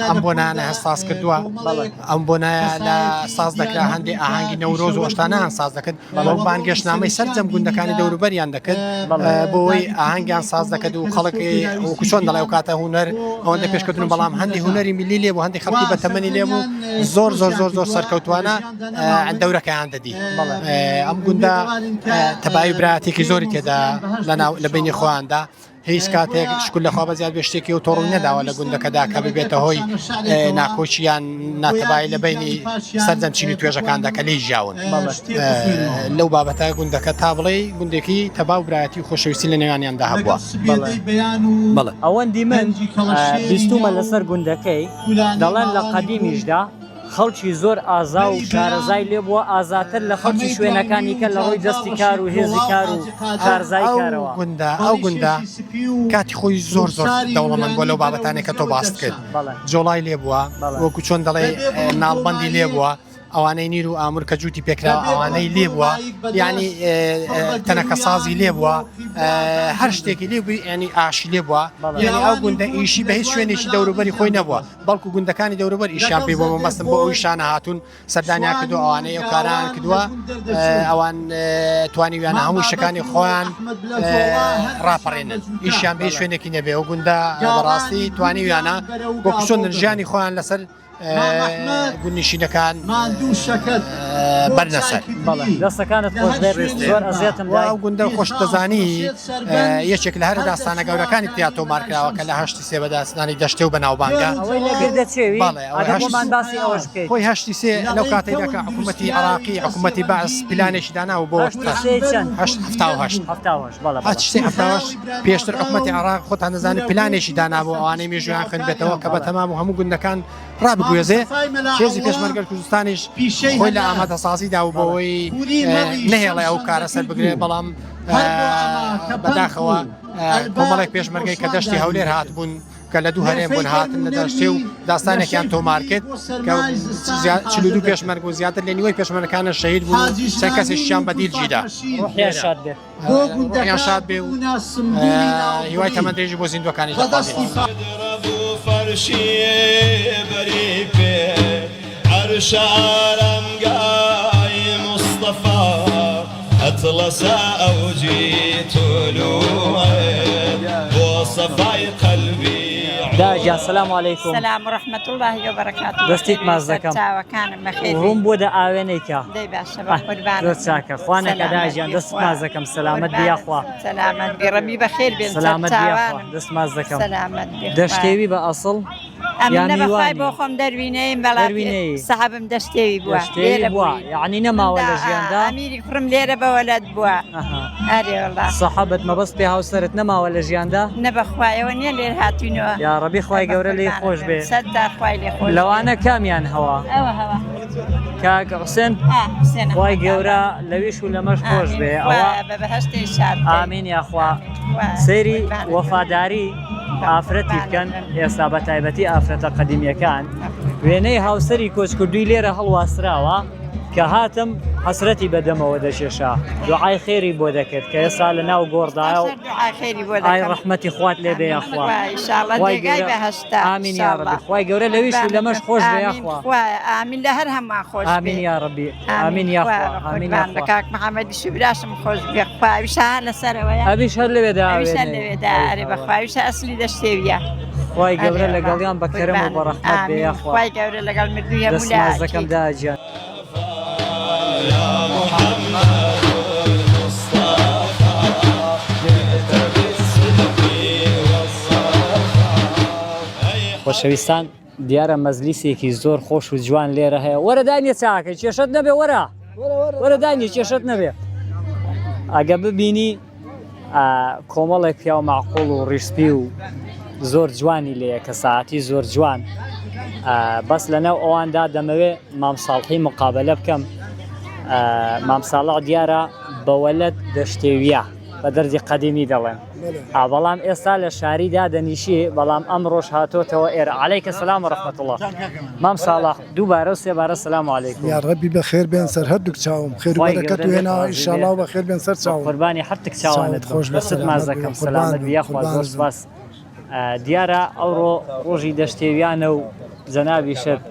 ئەم بۆنانە هەستاس کردووە ئەم بۆنایە لە ساز دەکرا هەندێک ئاهەنگی نەورۆز و ئەشتانەیان ساز دەکرد وەک بانگەشتنامەی سەرجەم گوندەکانی دەوروبەریان دەکرد بۆەوەی ئاهەنگیان ساز دەکرد و خەڵکی وەکو چۆن دەڵێ و کاتە هونەر ئەوەندە پێشکەوتن بەڵام هەندی هونەری میلی لێ بوو هەندی خەڵکی بەتەمەنی لێ بوو زۆر زۆر زۆر زۆر سەرکەوتوانە دەورەکەیان دەدی ئەم گوندە تەبایی برایەتێکی زۆری تێدا لە بینی خۆیاندا هیچ کاتێک شکل لەخوا بەزیاد بێ شتێکی و تۆڕ نەداوە لە گوندەکەدا کە ببێتە هۆی ناکۆچیان ناتەبایی لە بینی سەرجەمچینی توێژەکاندا کە لێی ژیاون لەو بابەتە گوندەکە تا بڵێ گوندێکی تەبا و برایەتی و خۆشەویستی لە نێوانیاندا هەبووە. ئەوەندی من بیستومە لەسەر گوندەکەی دەڵێن لە قەدیمیشدا خەڵکی زۆر ئازا و شارەزای لێ بووە ئازاتر لە خەڵکی شوێنەکانی کە لە ڕۆی دەستی کار و هێزی کار و کارزای کارەوە ئەو گوندە کاتی خۆی زۆر زۆر دەوڵەمەند بۆ لەو بابەتانێک کە تۆ باست کرد جۆڵای لێ بووە وەکو چۆن دەڵێ ناڵبەندی لێ بووە ئەوانەی نیر و ئامور کە جووتی پێکرا ئەوانەی لێ بووە یعنی تەنەکە سازی لێ بووە هەر شتێکی لێ بووی ینی ئاشی لێ بووە یعنی ئەو گوندە ئیشی بە هیچ شوێنێکی دەوروبەری خۆی نەبووە بەڵکو گوندەکانی دەوروبەر ئیشیان پێ بۆ مەمەستن بۆ ئەوی شانە هاتوون سەردانیا کردو ئەوانەی ئەو کاران کردووە ئەوان توانیویانە هەموو شەکانی خۆیان ڕاپەڕێنن ئیشیان بە شوێنێکی نەبێ ئەو گوندە بەڕاستی توانیویانە وەکو چۆن ژیانی خۆیان لەسەر گونیشینەکان بەرنەسەر دەستەکانت خۆش زۆر ئەزیێتم ئەو گوندە خۆش دەزانی یەکێک لە هەر داستانە گەورەکانی تیا تۆمارکراوە کە لە هەشتی سێ بەداستانی دەشتێ و بەناوبانگە خۆی هەشتی سێ لەو کاتێکدا کە حکوومەتی عراقی حکوومەتی بەعس پلانێکی داناوە بۆ پێشتر حکوومەتی عراق خۆتان دەزانێت پلانێکی دانابوو ئەوانەی مێژویان خوێنبێتەوە کە بەتەمام و هەموو گوندەکان ڕابگوێزێ هێزی پێشمەرگەر کوردستانیش خۆی لە ئامادەسازیدا و بەوەی نەهێڵێ ئەو کارە سەر بگرێ بەڵام بەداخەوە کۆمەڵێک پێشمەرگەی کە دەشتی هەولێر هاتبوون کە لە دوو هەرێم بوون هاتن لە دەشتێ و داستانێکیان تۆمار کرد کە 42 پێشمەرگ و زیاتر لە نیوەی پێشمەرگەکانە شەهید بوون چەند کەسێکیان بەدیلجیدا ڕۆحیان شاد بێ و هیوای تەمەندێژی بۆ زیندوەکانی فرشي بريبي عرش عالم قاي مصطفى أطلس أوجي طلوعي وصفاي قلبي داجا السلام عليكم. السلام ورحمة الله وبركاته. دستيك مازدكم. كان بخير. وهم بودا آوينيكا. داي باشا قربان. دستاك خوانك داجا دست مازدكم سلامت بيا أخوا. سلامت بي ربي بخير بين سلامت بيا أخوا دست مازدكم. سلامت بي. دشتيوي بأصل. يعني بخاي بوخم دروينين بلا صاحبم دشتيوي بوا. دشتيوي بوا يعني نما ولا جياندا. أميري فرم ليرة بولد بوا. أري والله. صاحبت ما بس بها وصرت نما ولا جياندا. نبا خواي ونيا لير هاتينو. يا ربي خواي قورة لي خوش به. صدق خواي لي خوش. لو أنا كاميان هوا. هوا. كاك حسين. حسين. خواي قورة لويش ولا مش خوش به. ببهشتي الشعب. آمين يا أخوا. سيري وفاداري. ئافرەتی بکەن ئێستا بە تایبەتی ئافرەتە قەدیمیەکان وێنەی هاوسەری کۆچکردووی لێرە هەڵواستراوە کە هاتم حەسرەتی بەدەمەوە دەشێشا دوعای خێری بۆ دەکرد کە ئێستا لە ناو گۆڕدایە و ئای ڕەحمەتی خوات لێ بێ یاخوا ئامین یا ڕەبی خوای گەورە لەویش و لەمەش خۆش بێ یاخوا ئامین لە هەر هەموو خۆش ئامین یا ڕەبی ئامین یاخوا ئامین یاخوا کاک محەممەدی شوبراشم خۆش بێ خواویش لەسەرەوەیە ئەویش هەر لەوێدا ئەویش هەر لەوێدا ئەرێ بەخواویش ئەسلی دەشتێویە خی گەورە لەگەڵیان بەکەرم و بەڕەحمەت بێ یاخوا خی گەورە لەگەڵ مردووی هەموو دەستمازەکەم داجیان يا محمد المصطفى جئت بالصدق والصفا خۆشەویستان دیارە مەزلیسێکی زۆر خۆش و جوان لێرە هەیە وەرە دانیە چاکە کێشت نەبێ وەرە دانیە کێشت نەبێ ئەگە ببینی کۆمەڵێک پیا و معقوڵ و ڕیسپی و زۆر جوانی لێیە کە ساعتی زۆر جوان بەس لەنەو ئەواندا دەمەوێ مامساڵحی مقابلە بکەم مامساڵح دیارە بەوەلەت دەشتێویە بە دەردی قەدیمی دەڵێن بەڵام ئێستا لە شاریدا دەنیشی بەڵام ئەمڕۆژ هاتۆتەوە ئێرە عەلەیکە سەلام و ڕەحمەت الله مامساڵح دووبارە و سێبارە سەلام عەلەیکوم یا ڕەبی بەخێر بێن سەر هەردووک چاوم خێر و بەرەکەت و هێناوە ئینشاڵڵا و بەخێر بێن سەر چاوم قوربانی هەرتک چاوانت خۆش بەست مازەکەم سەلامت بیاخوا زۆر سپاس دیارە ئەوڕۆ ڕۆژی دەشتێویانە و جەنابی شت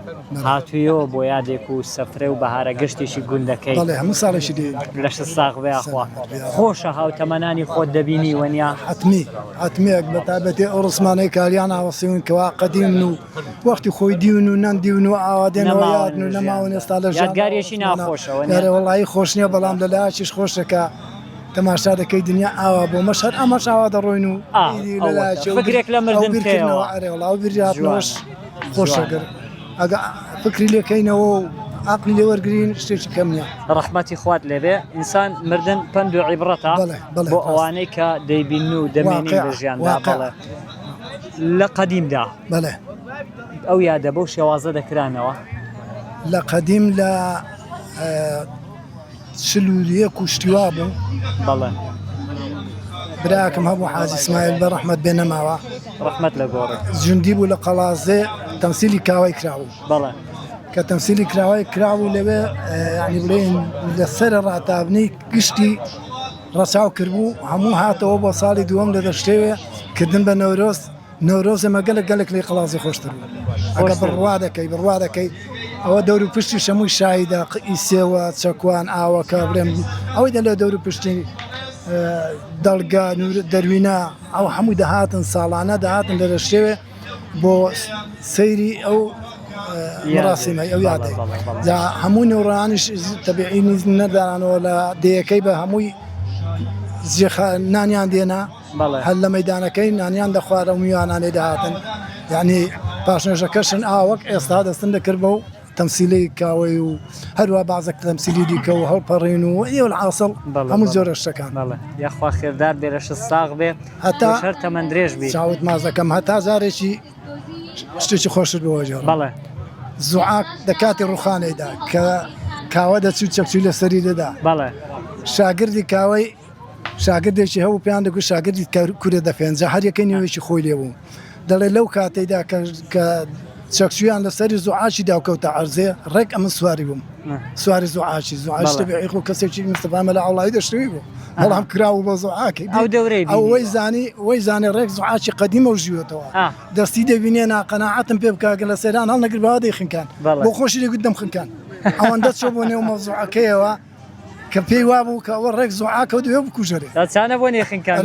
هاتوویەوە بۆ یادێک و سەفرە و بەهارە گەشتێکی گوندەکەی هەموو ساڵێکی دی لە ش ساغ بەیاخوا خۆشە هاوتەمەنانی خۆت دەبینی وەنیا حتمیەک بە تابەتی ئەو ڕسمانەی کاریان ئاوەسیون کەوا قەدیم و وەختی خۆی دیون و نەندیون و ئاوادێنەوە یادن و نەماون ئێستا لە یادگاریەکی ناخۆشەوە وەڵایی خۆش نییە بەڵام لەلایەکیش خۆشەکە تەماشا دەکەی دنیا ئاوا بۆ مەشهر ئەمەش ئاوا دەڕۆین و فکرێک لە مردن کردنەوە ئەرێوەڵاو بیراتنەوەش خۆشەگەر ئەگە فکری لێکەینەوە و عقلی لێ وەرگرین شتێکی کەم نییە ڕەحمەتی خوات لێبێ ئینسان مردن پند و عیبرەتە بۆ ئەوانەی کە دەیبین و دەمێنین لە ژیاندا بەڵێ لە قەدیمدا ئەو یادە بەو شێوازە دەکرانەوە لە قەدیم لە چلولیەک و شتیوا بوو بەڵێ براکەم هەبوو حاجی ئیسماعیل بە ڕەحمەت بێ نەماوە ڕەحمەت لە گۆڕێ جوندی بوو لە قەڵازێ تەمسیلی کاوای کراوە بەڵێ کە تەمسیلی کراوای کراوە لەوێ ینی بڵێن لەسەر ڕاتابنەی گشتی ڕەچاو کردبوو هەموو هاتەوە بۆ ساڵی دووەم لە دەشتێوێ کردن بە نەورۆز ئەمە گەلک لی قەڵازی خۆشتر بوو ئەگە بڕوا دەکەی ئەوە دەور و پشتی شەمووی شایدا ئیسێوە چەکوان ئاوەکە بڵێم ئەوەی دە لە دەور و پشتی دەڵگا دەروینە ئەو هەمووی دەهاتن ساڵانە دەهاتن لە دەشتێوێ بۆ سەیری ئەو مراسیمە ئەو یادەی جا هەموو نێوڕانیش تەبیعی نەدانەوە لە دەیەکەی بە هەمووی نانیان دێنا هەل لە مەدانەکەی نانیان دەخوارە و میوانانێ دەهاتن یعنی پاشنێژەکەشن ئاوەک ئێستا دەستن دەکرد بە و تەمسیلی کاوەی و هەروە بازێک تەمسیلی دیکە و هەڵپەڕین و ئێوە العاسڵ هەموو زۆرە شتەکان یاخوا خێردار بێ لە ش ساغ بێ هەتا هەر تەمەند درێژ بێ چاوت مازەکەم هەتا زارێکی شتێکی خۆشت بۆجێ بەڵێ زوعاک دەکاتی ڕوخانەیدا کە کاوە دەچوو چەکچوی لە سەری دەدا بەڵێ شاگردی کاوەی شاگردێکی هەبوو پێیان دەگو شاگردی کورە دەفێنجا هەر یەکەی نوێکی خۆی لێبوو دەڵێ لەو کاتەیدا کە چەکچویان لەسەری زوعاچی داوکەوتە عەرزێ ڕێک ئەمە سواری بووم سواری زوعاچی زوعاچ تەبیعی خۆ کەسێکی مستەفامە لە ئاڵایی دەشتوی بوو بەڵام کراوە بە زوعاکەی ئەو دەورەی ئەو وەی زانێ ڕێک زوعاچی قەدیمە و ژیوێتەوە دەستی دەبینێ ناقەناعەتم پێ بکاگە لە سەیران هەڵ نەگر بەوا دەیخنکان بۆ خۆشی لێگوت دەمخنکان ئەوەندە چۆ بۆ نێو مەوزوعەکەیەوە کە پێی وابوو کە ئەوە ڕێک زوعاکە و دوێ بکوژێ چانە بۆ نێخنکان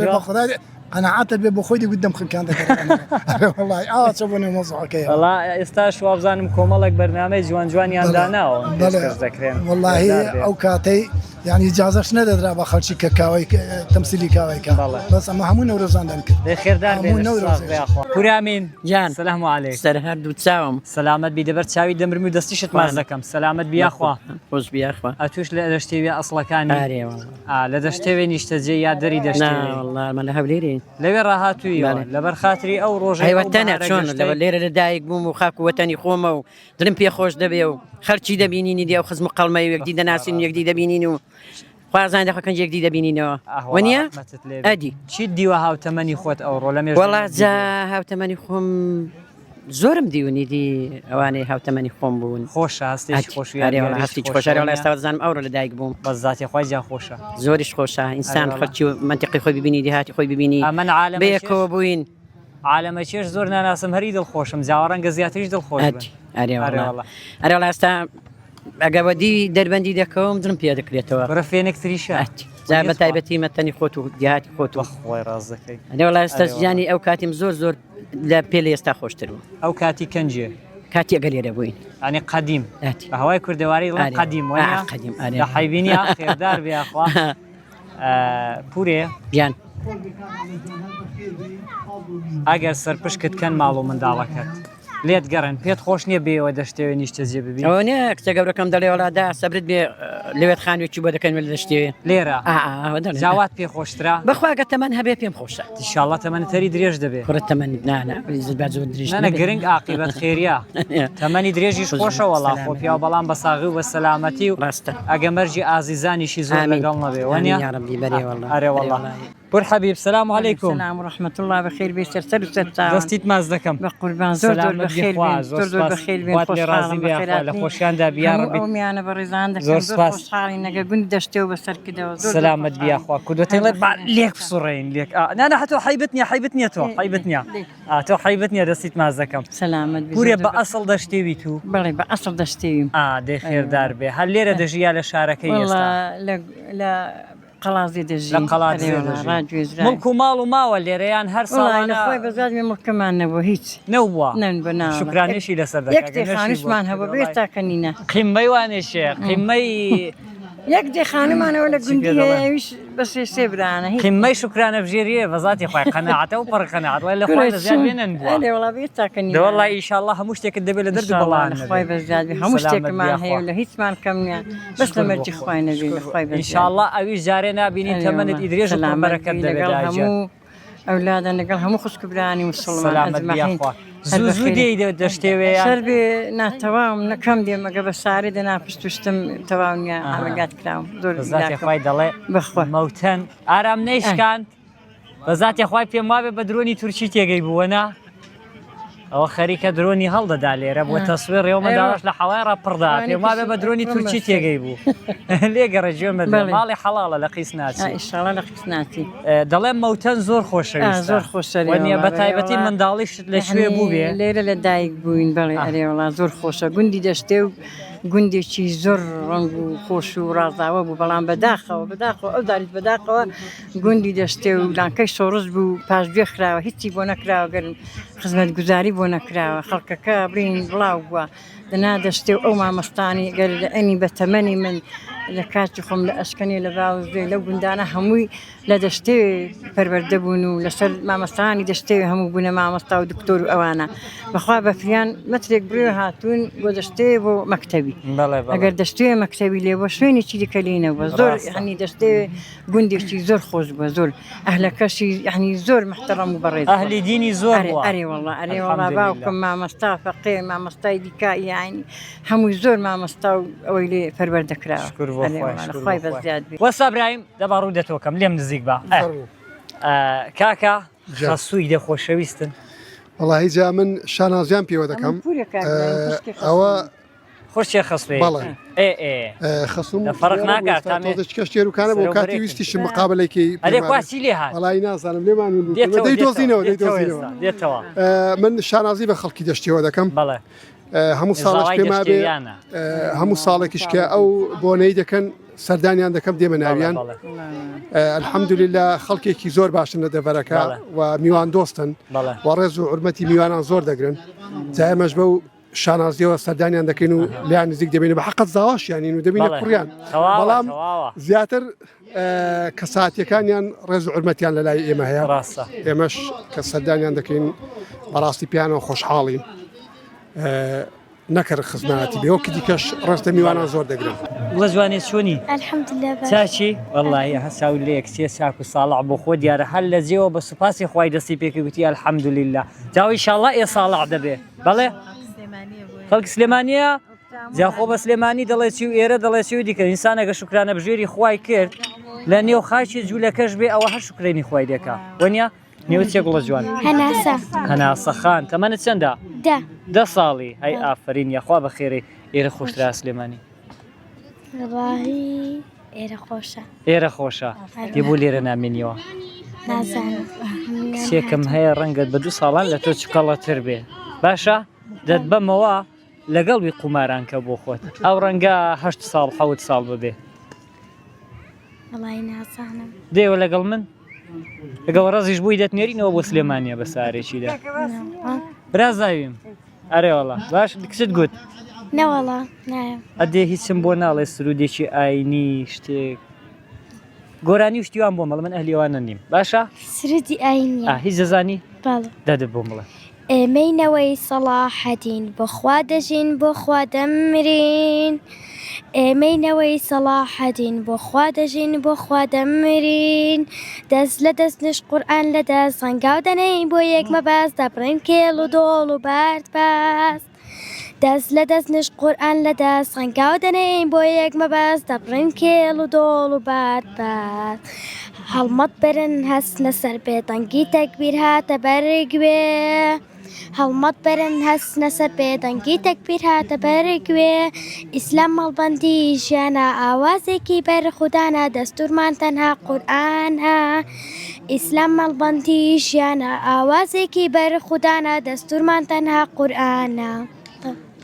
قەناعەتە بێ بۆ خۆی دەگوت دەمخنکان دەکەوەڵی ئاوا چۆ بۆ نێو مەوزوعەکەی وەڵا ئێستاش وابزانم کۆمەڵێک بەرنامەی جوان-جوانیان داناوە دەکرێن وەڵاهی ئەو کاتەی یعنی اجازەش نەدەدرا بە خەڵکی کە کاوای تەمسیلی کاوایکە بەس ئەمە هەموو نەورۆزاندان کرد خێردار پورامین جان سەلام عەلەیک سەر هەردوو چاوم سەلامەت بی دەبەر چاوی دەمرم و دەستیشت ماز دەکەم سەلامەت بیاخوا خۆش بیاخوا ئەتوش لە دەشتێوی ئەسڵەکانی لە دەشتێوێ نیشتەجێ یا دەری دەشتێوێ وەڵڵا لە هەولێرین لەوێ ڕاهاتووی لەبەر خاتری ئەو ڕۆژەی هەیوەتەنە چۆن لەوە لێرە لە دایک بووم و خاک و وەتەنی خۆمە و دڵم پێ خۆش دەبێ و خەرچی دەبینینی دێ و خزم و قەڵمەی و یەکدی دەناسین و یەکدی دەبینین و خوازان دەخەکەن یەکدی دەبینینەوە وەنیە ئەدی چیت دیوە هاوتەمەنی خۆت ئەوڕۆ لە مێژ وەڵا جا هاوتەمەنی خۆم زۆرم دیونی دی ئەوانەی هاوتەمەنی خۆم بوون خۆشە هەستێکی خۆشی هەستی خۆشەوە ئێستا دەزانم ئەوڕۆ لە دایک بووم بە زاتی خۆی جا خۆشە زۆریش خۆشە ئینسان خەڵکی و منتیقی خۆی ببینی دیهاتی خۆی ببینی بەیەکەوە بووین عالەمە چێش زۆر ناناسم هەری دڵخۆشم جاوە ڕەنگە زیاتریش دڵخۆش ئەرێوەڵا ئەستا ئەگەوەدی دەربەندی دەکەوم دڵم پێ دەکرێتەوە بەرە فێنێک تریشە جا بە تایبەتی مەتەنی خۆت و دیهاتی خۆت و خۆی ڕازەکەی ئەنێ وڵای ئێستاژیانی ئەو کاتیم زۆر لە پێ لە ئێستا خۆشتر بوو ئەو کاتی کەنجێ کاتی ئەگەر لێرە بووین ئەنی قەدیم بە هەوای کوردەواری قەدیم قەدیم لە حیبینی خێردار بێخوا پورێ بیان ئەگەر سەرپشکت کەن ماڵ و منداڵەکەت لێت گەڕن پێت خۆش نییە بێەوە دەشتێوێ نیشتە جێ ببین ئەوە نیە کچە گەورەکەم دەڵێ وڵادا سەبرت بێ لەوێت خانوێکی بۆ دەکەن لە دەشتێوێ لێرە جاوات پێ خۆشترا بەخواگە تەمەەن هەبێ پێم خۆشە ئینشاڵڵا تەمەنی درێژ دەبێت کوڕەت تەمەنی درێژ گرنگ عاقیبەت خێریە تەمەنی درێژیش خۆشە وەڵا خۆ پیا بەڵام بە ساغی و بە سەلامەتی و ڕاستە ئەگە مەرجی ئازیزانیشی زۆر لەگەڵ نەبێ وەنیە ئەرێ وەڵا بور حبيب السلام عليكم. السلام ورحمة الله بخير بيستر سر دستيت مازدكم بقربان زور بخير زور بخير بين خوش حالم بخيرات لخوشيان داب يا ربي أمي أنا بريزان دك زور خوش حالي نجا قند دشتي وبسر كده سلامت بيا أخوا كدوتين ليك بصرين ليك أنا حتى حيبتني تو حيبتني دستيت مازدكم سلامت بوري بأصل دشتي بيتو بلي بأصل دشتي دي خير دار بي هل ليرة دجيا لشاركية والله لا قلازي دجي قلازي دجي ملكو مالو ماوە لێرەیان هەر ساڵانە خۆی بەزاد مڵکەمان نەبوو هیچ نەوە نەبنا شکرانێشی لەسەر یەکتی خانوشمان هەبوو بێستاکەنینە قیممەی وانێشێ قیممەی یەک دێ خانمانەوە لە گوندیویش بەسێ سێبرانە قیممەی شکرانە بژێریە بەزاتی خۆی قەنەعەتە و پڕ قەنەعەت وای لە خۆی زیاد بێنن بووە وڵا بێستاکەنی دەوەڵای ئینشاءالله هەموو شتێکت دەبێت لە دەرد بەڵان خۆی بەزیاد هەموو شتێکمان هەیە لە هیچمان کەم نیە بەس لە مەرجی خۆی نەبێت لە خۆی ئینشاءالله ئەویش جارێ نابینین تەمەنت ئیدرێژ و بەرەکەت دەبێت هەموو ئەولادە لەگەڵ هەموو خوشکبرانی مسلمان ئەزمەحین زوو دێ دەشتێوێ سەر بێ ناتەواوم نەکەم دێ مەگە بە ساری دەناپشتوشتم تەواو نیە ئامەگات کراوم زۆر زاتی خۆی دەڵێ بخوا مەوتەن ئارام نەیشکاند بە زاتی خۆی پێم وابێ بە درۆنی تورکی تێگەی بووەنا ئەوە خەریکە درۆنی هەڵدەدا لێرە بۆ تەسوێر ڕێوەمەداش لە حەوای ڕاپڕدا پێم وابێ بە درۆنی تورکی تێگەی بوو لێگەڕە گوێمە ماڵی حەڵاڵە لە قیس ناچی ئینشاڵڵا لە قیس ناچی دەڵێم مەوتەن زۆر خۆشەویستە زۆر خۆشە وەنیە بە تایبەتی منداڵیشت لەکوێ بوو بێ لێرە لە دایک بووین بەڵێ ئەرێوەڵا زۆر خۆشە گوندی دەشتێ و گوندێکی زۆر ڕنگ و خۆش و ڕازاوە بوو بەڵام بەداخەوە ئەو داریت بەداخەوە گوندی دەشتێ و لانکەی شۆڕز بوو پاشگوێ خراوە هیچی بۆ نەکراوە گەرم خزمەت گوزاری بۆ نەکراوە خەڵکەکە برین بڵاو بووە دەنا دەشتێ و ئەو مامەستانی گەر لە ئەنی بە تەمەنی من لە کاتی خۆم لە ئەشکەنی لە باوزێ لەو گوندانە هەمووی لە دەشتێ پەروەردە بوون و لەسەر مامەستانی دەشتێ هەموو بوونە مامەستا و دکتۆر و ئەوانە بەخوا بەفریان مەترێک برێ هاتوون بۆ دەشتێ بۆ مەکتەبی ئەگەر دەشتێ مەکتەبی لێ بۆ شوێنێکی دیکەلینەوە زۆر هەنی دەشتێ گوندێکی زۆر خۆش بووە زۆر ئەهلەکەشی یعنی زۆر محتەڕەم و بەڕێز ئەهلی دینی زۆر ئەرێوەڵا باوکم مامەستا فەقێ مامەستای دیکا یعنی هەمووی زۆر مامەستا و ئەوەی لێ پەروەردەکراوە خۆی بەزیاد وەستا برایم دەبا ڕوو دەتۆکەم لێم نزیک بە کاکە خەسووی دەخۆشەویستن وەڵی جا من شانازیان پێوە دەکەم ئەوە خۆشیە خەسوێ خەسوم فەرق ناکات کەشتێروکانە بۆ کاتی ویستیش مقابلەیەکی ئەدەکواسی لێ هات وەڵی نازانم لێمان دێتەوە من شانازی بە خەڵکی دەشتەوە دەکەم هەموو ساڵش پێما بێ هەموو ساڵێکیش کە ئەو بۆنەی دەکەن سەردانیان دەکەم دێمە ناویان الحەمدولله خەڵکێکی زۆر باشن لە دەڤەرەکە و میوان دۆستن و ڕێز و حورمەتی میوانان زۆر دەگرن جایمەش بە و شانازیەوە سەردانیان دەکەین و لیان نزیک دەبێن بە حەقت زاواشیانین و دەبینە کوڕیان بەڵام زیاتر کەساتیەکانیان ڕێز و حورمەتیان لە لای ئێمە هەیە ئێمەش کە سەردانیان دەکەین بەڕاستی پیانەوە خۆشحاڵین نەکرد خزمەتی بێوەکی دیکەش ڕستە میوانان زۆر دەگرن وە جوانێت چۆنی الحەمدولله چاچی وەڵڵاهی هەساو لە یەکسێ چاک و ساڵح بۆ خۆ دیارە هەر لە جێەوە بە سوپاسی خوای دەستی پێکە گوتی الحەمدولله جاوی ئینشاڵڵا ئێ ساڵح دەبێ بەڵێ خەڵکی سلێمانیە جاخۆ بە سلێمانی دەڵێ چی و ئێرە دەڵێ چی و دیکە ئینسانەکە شکرانە بژێری خوای کرد لە نێو خاچی جوولەکەش بێ ئەوە هەر شکرێنی خوای دەکا وەنیە نێوت چێک گوڵە جوان هەناسە خان تەمەنت چەندە؟ 10 ساڵی هەی ئافرین یاخوا بە خێرەی ئێرە خۆشترا سلێمانی ئێرە خۆشە دی بۆ لێرە نامێنیەوە کچێکم هەیە ڕەنگەت بە 2 ساڵان لە تۆ چکەڵەتر بێ باشە دەت بەمەوە لەگەڵوی قوماران کە بۆ خۆت ئەو ڕەنگە 8 ساڵ 7 ساڵ ببێ وڵی نازانم دێوە لەگەڵ من لەگەڵ ڕزیش بووی دەتنێرینەوە بۆ سلێمانیە بە سارێکیدا برازاویم ئەرێ وەڵا باش کچت گوت نەوەڵا نایە ئەدێ هیچم بۆ ناڵێ سرودێکی ئاینی شتێک گۆرانی شتیوان بۆ مەڵ من ئەهلیێوانە نیم باشە سرودی ئاینیە هیچ دەزانی بەڵێ دەدە بۆ مڵێ ئێمەینەوەی سەڵاحەدین بۆ خوا دەژین بۆ خوا دەمرین ئێمەینەوەی سەڵاحەدین بۆ خوا دەژین بۆ خوا دەمرین دەست لە دەستنش قورئان لە دەست ڕەنگاو دەنەین بۆ یەک مەبەست دەبڕین کێڵ و دۆڵ و بارد باست دەست لە دەستنش قورئان لە دەست ڕەنگاو دەنەین بۆ یەک مەبەست دەبڕین کێڵ و دۆڵ و بارد باست هەڵمەت بەرن هەستنە سەر بێ دەنگی تەکبیر هاتە بەرگوێ هەڵمەت بەرن هەستنە سەر بێ دەنگی تەکبیر هاتە بەرگوێ ئیسلام مەڵبەندی ژیانە ئاوازێکی بەرخودانە دەستورمان تەنها قورئانە ئیسلام مەڵبەندی ژیانە ئاوازێکی بەرخودانە دەستورمان تەنها قورئانە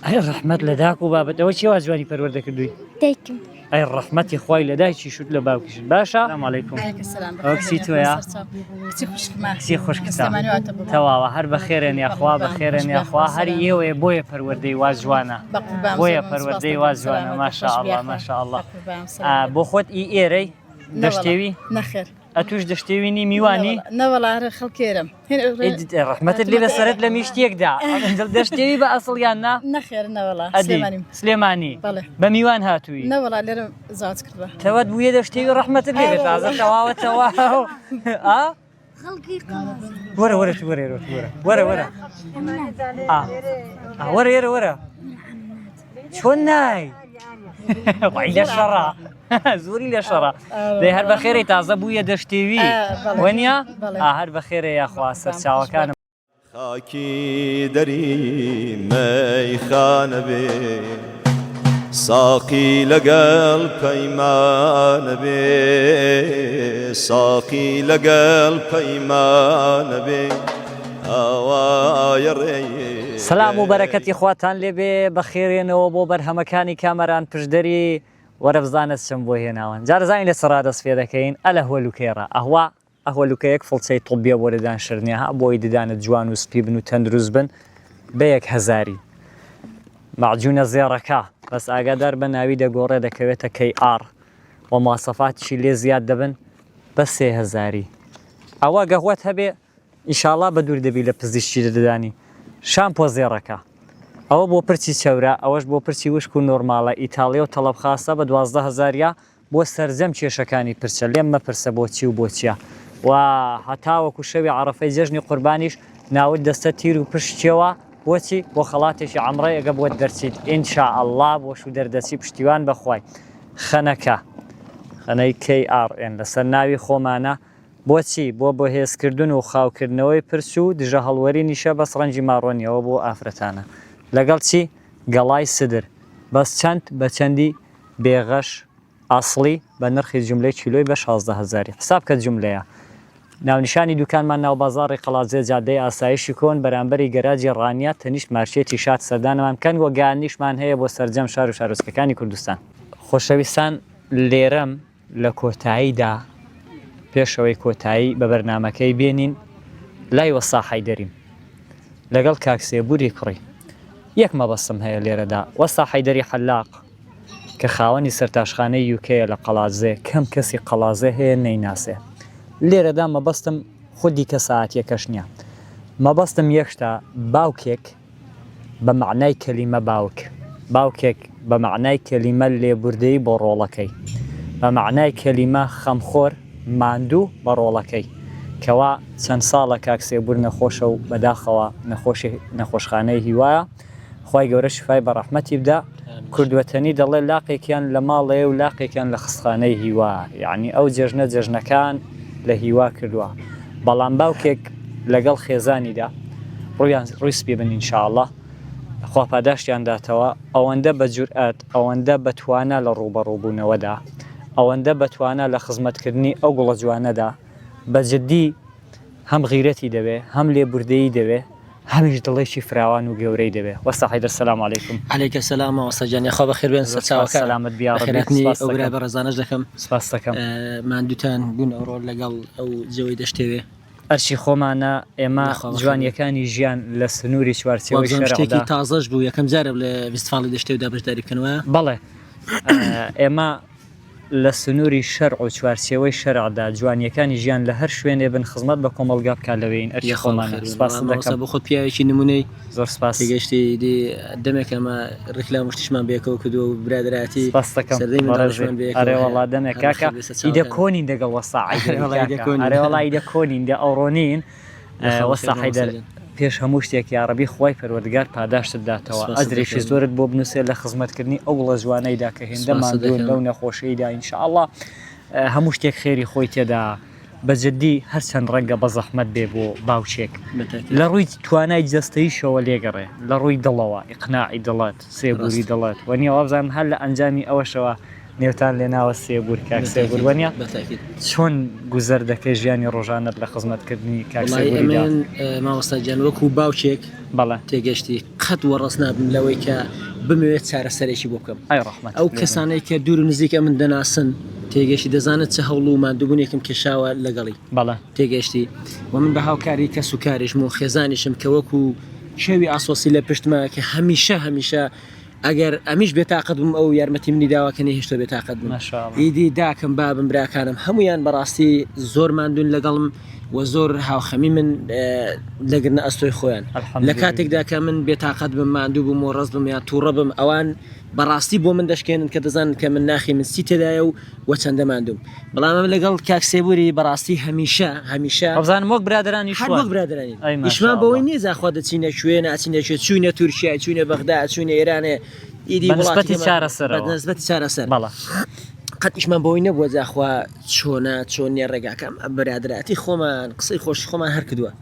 ئەی ڕەحمەت لە داک و بابەتەوە چێوا جوانی پەروەردە کردووی دایکم ئەی ڕەحمەتی خوای لە دایکی شوت لە باوکیشت باشە سلام عەلەیکوم ئەو کچی تۆیە کچی خوشکتە تەواوە هەر بەخێرن یاخوا بەخێرن یاخوا هەر ئێوەیە بۆیە پەروەردەی وا جوانە بۆیە پەروەردەی وا جوانە ماشاءالله ماشاءالله بۆ خۆت ئی ئێرەی دەشتێوی نەخێر ئەتوش دەشتێوینی میوانی نەوەڵارە خەڵکێرم ڕەحمەتت لێ بەسەرت لە میشتێکدا دەشتێوی بە ئەسڵیان نا نەخێر نەوەڵا سلێمانی بە میوان هاتووی نەوەڵا لێرە زاوت کردوە تەوەت بوویە دەشتێوی ڕەحمەتت لێ تازە تەواوە تەواو وەرە وەرە وەرە وەرە وەرە ئێرە وەرە چۆن نای وای لە شەڕە زۆری لە شەڕە دەی هەر بە خێرەی تازە بوویە دەشتێوی وەنیە هەر بە خێرە یاخوا سەرچاوەکانم خاکی دەری مەیخانە بێ ساقی لەگەڵ پەیمانە بێ ساقی لەگەڵ پەیمانە بێ ئاوایە ڕێ سەلام و بەرەکەتی خواتان لێبێ بەخێرێنەوە بۆ بەرهەمەکانی کامەران پشدەری وەرە بزانت چم بۆ هێناوە جارزانین لە سەرا دەست پێ دەکەین ئەلە هۆلوکێڕە ئەهۆلوکەیەک فڵچەی تڵبیە بۆ دەدان شرنیە بۆی ددانت جوان و سپی بن و تەندروست بن بە 1000 مەعجونە زێڕەکە بەس ئاگادار بە ناوی دەگۆڕێ دەکەوێتە KR و ماسەفاتشی لێ زیاد دەبن بە 3000 ئەوە گەهوەت هەبێ ئیشاڵا بە دوور دەبی لە پزیشکی دەدانی شامپۆ زێڕەکە ئەوە بۆ پرچی چەورە ئەوەش بۆ پرچی وشک و نۆرماڵە ئیتاڵیا و تەڵەب خاستە بە 12000 بۆ سەرجەم کێشەکانی پرچە لێم مەپرسە بۆچی و بۆچیە و هەتاوەکو شەوی عەرەفەی جەژنی قوربانیش ناوت دەستە تیر و پشتیەوە بۆچی بۆ خەڵاتێکی عەمرە ئەگە بۆت دەرچیت ئینشاءالله بۆش و دەردەچی پشتیوان بەخوای خەنەکە خەنەی KRN لەسەر ناوی خۆمانە بۆچی بۆ بەهێزکردن و خاوکردنەوەی پرچ و دژە هەڵوەری نیشە بەس ڕەنجی ماڕۆنیەوە بۆ ئافرەتانە لەگەڵ چی گەڵای سدر بەس چەند بە چەندی بێغەش ئاسڵی بە نرخی جملەی کیلۆی بە 16000 حساب کە جملەیە ناونیشانی دوکانمان ناو بازاڕی قەڵاتجێ جادەی ئاسایشی کۆن بەرامبەری گەراجی ڕانیە تەنیشت مارشێتی شاد سەردانەمان کەن و گەیاندیشمان هەیە بۆ سەرجەم شار و شارۆچکەکانی کوردستان خۆشەویستان لێرەم لە کۆتاییدا پێشەوەی کۆتایی بە بەرنامەکەی بێنین لای وەسا حەیدەریم لەگەڵ کاکسێبووری کڕی یەک مەبەستم هەیە لێرەدا وەسا حەیدەری حەلاق کە خاوەنی سەرتاشخانەی یوکەیە لە قەڵازێ کەم کەسی قەڵازێ هەیە نەیناسێ لێرەدا مەبەستم خودی کە ساعتیەکەش نییە مەبەستم یەکشتا باوکێک بە معنای کەلیمە باوکێک بە معنای کەلیمە لێبوردەی بۆ ڕۆڵەکەی بە معنای کەلیمە خەمخۆر ماندوو بە ڕۆڵەکەی کەوا چەند ساڵە کاکسێبوور نەخۆشە و بەداخەوە نەخۆشخانەی هیوایە خی گەورە شفای بە ڕەحمەتی بدا کوردوەتەنی دەڵێ لاقێکیان لە ماڵەیە و لاقێکیان لە خستخانەی هیوا یعنی ئەو جێژنەکان لە هیوا کردووە بەڵام باوکێک لەگەڵ خێزانیدا ڕووی سپی بن ئینشاءالله خوا پاداشتیان داتەوە ئەوەندە بە جورئەت ئەوەندە بەتوانە لە ڕوبەڕووبوونەوەدا ئەوەندە بەتوانە لە خزمەتکردنی ئەو گوڵە جوانەدا بەجددی هەم غیرەتی دەوێ هەم لێبوردەیی دەوێ هەمیش دڵێکی فراوان و گەورەی دەبێ. وەستا حیدەر سەلام عەلەیکم. عەلەیکە سەلام وەستا جان یاخوا بەخێر بێن سەرچاوەکە سەلامت بیا خێراتنی ئەو برا بەڕێزانەش دەکەم سپاس دەکەم ماندووتان بوون ئەوڕۆ لەگەڵ ئەو جەوەی دەشتێوێ ئەرشی خۆمانە ئێمە جوانیەکانی ژیان لە سنووری چوارچێوەی شتێکی تازەش بوو یەکەم جارە لە ویستفاڵی دەشتێودا بەشداری بکەنەوە بەڵێ ئێمە لە سنووری شەرع و چوارچێوەی شەرعدا جوانیەکانی ژیان لە هەر شوێنێ بن خزمەت بە کۆمەلگا بکات لەوەین ئەرشی خۆمانە سپاس دەکەم بۆ خۆت پیاوێکی نمونەی زۆر سپاس گەشتی دەمێک ئەمە ڕکلام شتیشمان بێکەوە کردو و برادراتی سپاس دەکەم ئەرێوەڵا دەمێک کاکە ئیدە کۆنین دەگەڵ وەستا ئەرێوەڵا ئیدە کۆنین دە ئەوڕۆنین وەستا حیدەر پێش هەموو شتێکی عربی خۆی پەروەردگار پاداشت داتەوە ئەزرێکی زۆرت بۆ بنووسێت لە خزمەتکردنی ئەو وڵە جوانەیدا کە هێندەمان دوون لەو نەخۆشییدا ئینشاءڵڵا هەموو شتێک خێری خۆی تێدا بەجددی هەرچەند ڕەنگە بە زەحمەت بێ بۆ باوچێک لە ڕووی توانای جەستەیشەوە لێگەڕێ لە ڕووی دڵەوە ئیقناعی دڵات سێبوری دڵات وەنیە وابزانم هەر لە ئەنجامی ئەوەشەوە نێوتان لێ ناوە سێبور کاک سێبور وەنیە چۆن گوزەر دەکەی ژیانی ڕۆژانت لە خزمەتکردنی کاک سێبوریدا مامۆستا گیان وەکو باوچێک بەڵێ تێگەشتی قەت وەڕاست نابم لەوەی کە بمەوێت چارەسەرێکی بۆ بکەم ئەو کەسانەی کە دوور و نزیکە من دەناسن تێگەشتی دەزانێت چه هەوڵ و مادووبوونێکم کێشاوە لەگەڵی بەڵێ تێگەشتی و من بە هاوکاری کەس و کاریشم و خێزانیشم کە وەکو شەوی ئاسۆسی لە پشتمە کە هەمیشە ئەگەر ئەمیش بێتاقەت بم ئەو یارمەتی منی داواکەنی هێشتا بێتاقەت بم ئیدی داکەم بابم براکانم هەمویان بەڕاستی زۆر ماندوون لەگەڵم و زۆر هاوخەمی من لەگرنە ئەستۆی خۆیان لە کاتێکدا کە من بێتاقەت بم ماندوو بم و ڕست بم یا تووڕە بم ئەوان بەڕاستی بۆ من دەشکێنن کە دەزانن کە من ناخی من سی تێدایە و چەندە ماندوم بەڵام لەگەڵ کاک سێبوری بەڕاستی هەمیشە بەزانم وەک برادرانی وەک برادرانی ئیشمان بەوەی نییە زاخوا دەچینە شوێن ناچینەکوێت چوینە تورکیا چوینە بەغدا چوینە ئێرانێ ئیدی بەنسبەتی چارەسەر بەڵە قەتیشمان بەوەی نەبووە جاخوا چۆن نێ ڕێگاکەم برادراتی خۆمان قسەی خۆشی خۆمان هەر کردووە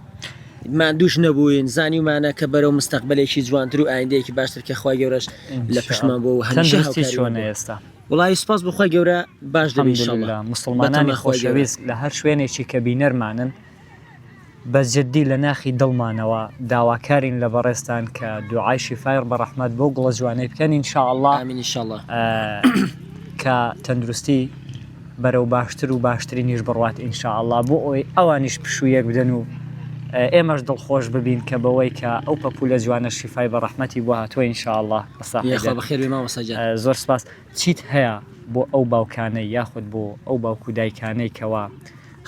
ماندووش نەبووین زانیمانە کە بەرەو مستەقبلێکی جوانتر و ئایندەیەکی باشتر کە خوای گەورەش لە پشمان بۆ هەمیشە چۆنە ئێستا وڵی سپاس بخوای گەورە باش دەبێت مسلمانانی خۆشەویست لە هەر شوێنێکی کە بینەرمانن بەجددی لە ناخی دڵمانەوە داواکارین لە بەڕێستان کە دوعای شیفای بەڕەحمەت بۆ گوڵە جوانەی بکەن ئینشاءڵڵا کە تەندروستی بەرەو باشتر و باشتری نیش بڕوات ئینشاءڵڵا بۆ ئەوی ئەوانیش پشوویەک بدەن و ئێمەش دڵخۆش ببین کە بەوەی کە ئەو پەپولە جوانە شیفای بەڕەحمەتی بۆ هاتووە ئینشاءڵڵا زۆر سپاس چیت هەیە بۆ ئەو باوکانەی یاخود بۆ ئەو باوکو دایکانەی کەوا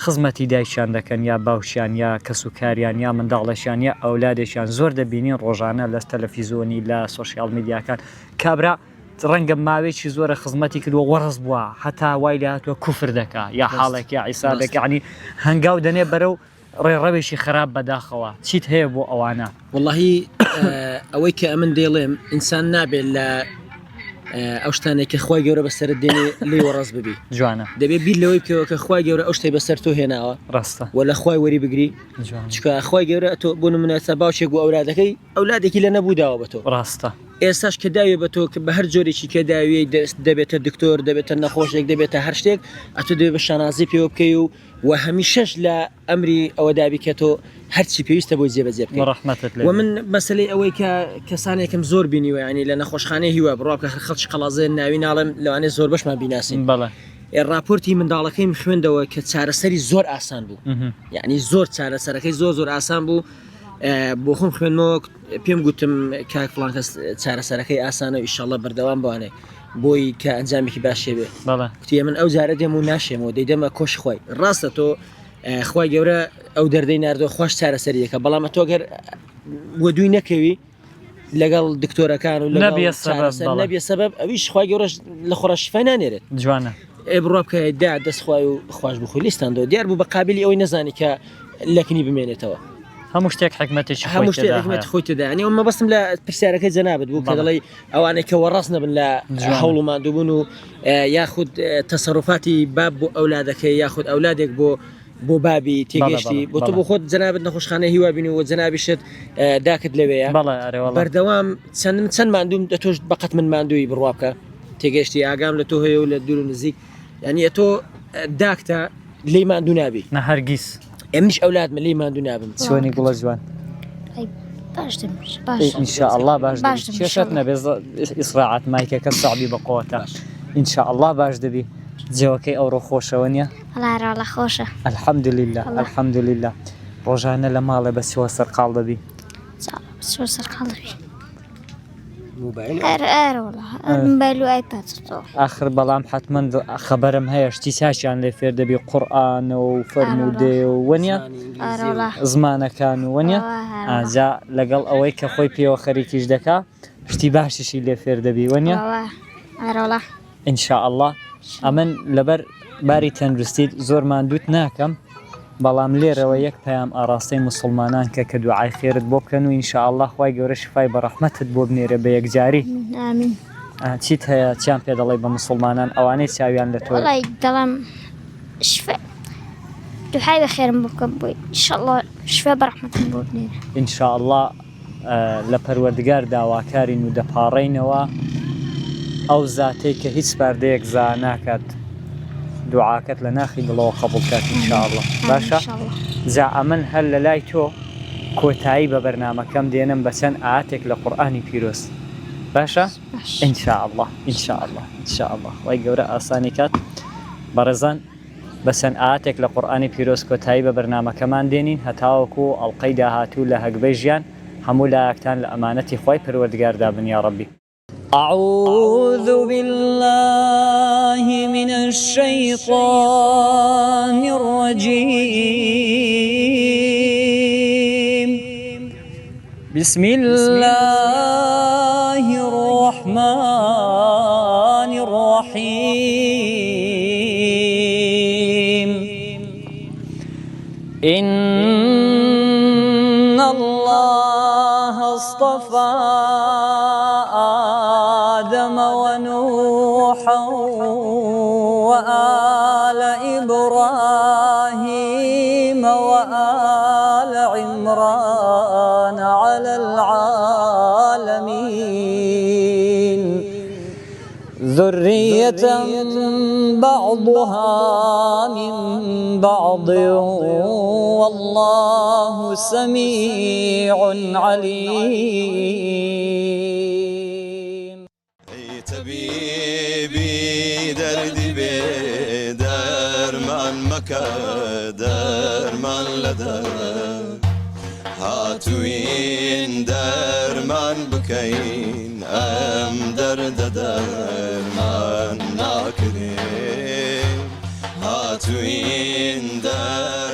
خزمەتی دایکیان دەکەن یا باوشیان یا کەسوکاریان یا منداڵەشیان یا ئەولادێکیان زۆر دەبینین ڕۆژانە لە تەلەڤیزۆنی لە سۆشیال میدیاکان کابرا ڕەنگە ماوەیەکی زۆرە خزمەتی کردووە وەڕست بووە هەتا وای لە هاتووە کوفر دەکا یا حاڵێک یا عیسا دەکە عنی هەنگاو دەنێ بەرەو ڕێڕەوێکی خراپ بەداخەوە چیت هەیە بۆ ئەوانە واللهی ئەوەی کە ئەمن دێڵێم ئینسان نابێت لە ئەو شتانێک کە خوای گەورە بەسەر دێنێ لێ وەڕاست ببی جوانە دەبێت بیر لەوەی بکەوە کە خوای گەورە ئەو شتەی بەسەر تۆ هێناوە ڕاستە و لە خوای وەری بگری چکە خوای گەورە تۆ بۆ نمونە باوشێک بۆ ئەولادەکەی ئەولادێکی لە نەبووداوە بە تۆ ڕاستە ئێستاش کە داوێ بە تۆ کە بە هەر جۆرێکی کە داوێ دەبێتە دکتۆر دەبێتە نەخۆشێک دەبێتە هەر شتێک ئەتۆ دەبێت بە شانازی پێوە بکەی و هەمیشەش لە ئەمری ئەوە دابی کە تۆ هەرچی پێویستە بۆی جێبەجێ بکەیت و من مەسلەی ئەوەی کە کەسانێکم زۆر بینیوە ینی لە نەخۆشخانەی هیوە بڕوا کە خەڵکی قەڵازێ ناوی ناڵێم لەوانێ زۆر بەشمان بیناسین بەڵێ راپۆرتی منداڵەکەیم خوێندەوە کە چارەسەری زۆر ئاسان بوو یعنی زۆر چارەسەرەکەی زۆر ئاسان بوو بۆ خۆم خوێنەوە پێم گوتم کاک فڵان کەس چارەسەرەکەی ئاسانە ئیشەڵڵا بەردەوام بوانێ بۆی کە ئەنجامێکی باشێ بێ کوتی من ئەو جارە دێم و ناشێمەوە دەیدەمە کۆش خۆی ڕاستە تۆ خوای گەورە ئەو دەردەی ناردۆ خۆش چارەسەریەکە بەڵام تۆ گەر وە دوی نەکەوی لەگەڵ دکتۆرەکان و نەبیە سەبەب ئەویش خوای گەورەش لە خۆڕەشیفای نانێرێت جوانە بڕوا بکە دا دەستخوای و خوش بخۆی لیستاندەوە دیار بوو بە قابلی ئەوەی نەزانی کە لەکنی بمێنێتەوە هەموو شتێک حکمەتێکی هەموو شتێک حکمەت خۆی تێدا ینی ئەمە بەستم لە پرسیارەکەی جەنابەت بوو کە دەڵێ ئەوانەی کە وەڕاست نەبن لە هەوڵ و ماندووبوون و یاخود تەسەڕوفاتی باب بۆ ئەولادەکەی یاخود ئەولادێک بۆ بابی تێگەشتی بۆ تۆ بۆ خۆت جەنابەت نەخۆشخانە هیوا بینی و جەنابیشت داکت لەوەیە بەردەوام چەند ماندووم دەتۆش بەقەت من ماندووی بڕوا بکە تێگەشتی ئاگام لە تۆ هەیە و لە دوور و نزیک ینی تۆ داکتە لێی ماندوو نابی نە هەرگیز ئەمیش ئەولاد من لێی ماندوو نابم چۆنی گوڵە جوان باش دەمێش باش ئینشاءالله باش باش دەبی کێشت نەبێ ئیسراعەت مایکەکە سەعبی بەقۆتە ئینشاءالله باش دەبی جێوەکەی ئەوڕۆ خۆشەوە نییە هەڵارەڵە خۆشە الحەمدولله الحەمدولله ڕۆژانە لە ماڵێ بەچەوە سەرقاڵ دەبی سەرقاڵ دەبی موبایل و ئایپاد آخر بەڵام حتمما خەبەرم هەیە شتی چاچیان لێ فێر دەبی قورئان و فەرمودێ و وەنیە زمانەکان و وەنیە ئاجا لەگەڵ ئەوەی کە خۆی پێوە خەریکیش دەکا شتی باشیشی لێ فێر دەبی وەنیە ئینشاءالله ئەمن لەبەر باری تەندروستیت زۆر ماندووت ناکەم بەڵام لێرەوە یەک پەیام ئاراستەی موسڵمانان کە دوعای خێرت بۆ بکەن و ئینشاءالله خوای گەورە شفای بەڕەحمەتت بۆ بنێرە بە یەکجاری چیت هەیە چیان پێ دەڵێ بە موسڵمانان ئەوانەی چاویان لە تۆ دەڵێم دوعای بەخێرم بۆ بکەم بۆی ئینشاءالله شفای بەڕەحمەتم بۆ بنێرە ئینشاءالله لە پەروەردگار داواکارین و دەپاڕێینەوە ئەو زاتەی کە هیچ پاردەیەک زا ناکات دوعاکەت لە ناخی دڵەوە قبول کات ئینشاءالله باشە جا ئەمن هەر لە لای تۆ کۆتایی بە بەرنامەکەم دێنم بە چەند ئاەتێک لە قورئانی پیرۆز باشە ئینشاءالله ئینشاءالله ئینشاءالله وای گەورە ئاسانی کات بەڕێزان بە چەند ئاەتێک لە قورئانی پیرۆز کۆتایی بە بەرنامەکەمان دێنین هەتاوەکو ئەڵقەی داهاتوو لە هەگبەی ژیان هەموو لایەکتان لە ئەمانەتی خوای پەروەردگاردا بن یا رەبی. أعوذ بالله من الشيطان الرجيم بسم الله الرحمن الرحيم إن الله اصطفى آدم ونوحا وآل إبراهيم وآل عمران على العالمين ذرية بعضها من بعض والله سميع عليم. طبيبي دردي بدرمان مكة درمان لدر هاتوين درمان بكين أم درد درمان ناكرين هاتوين درمان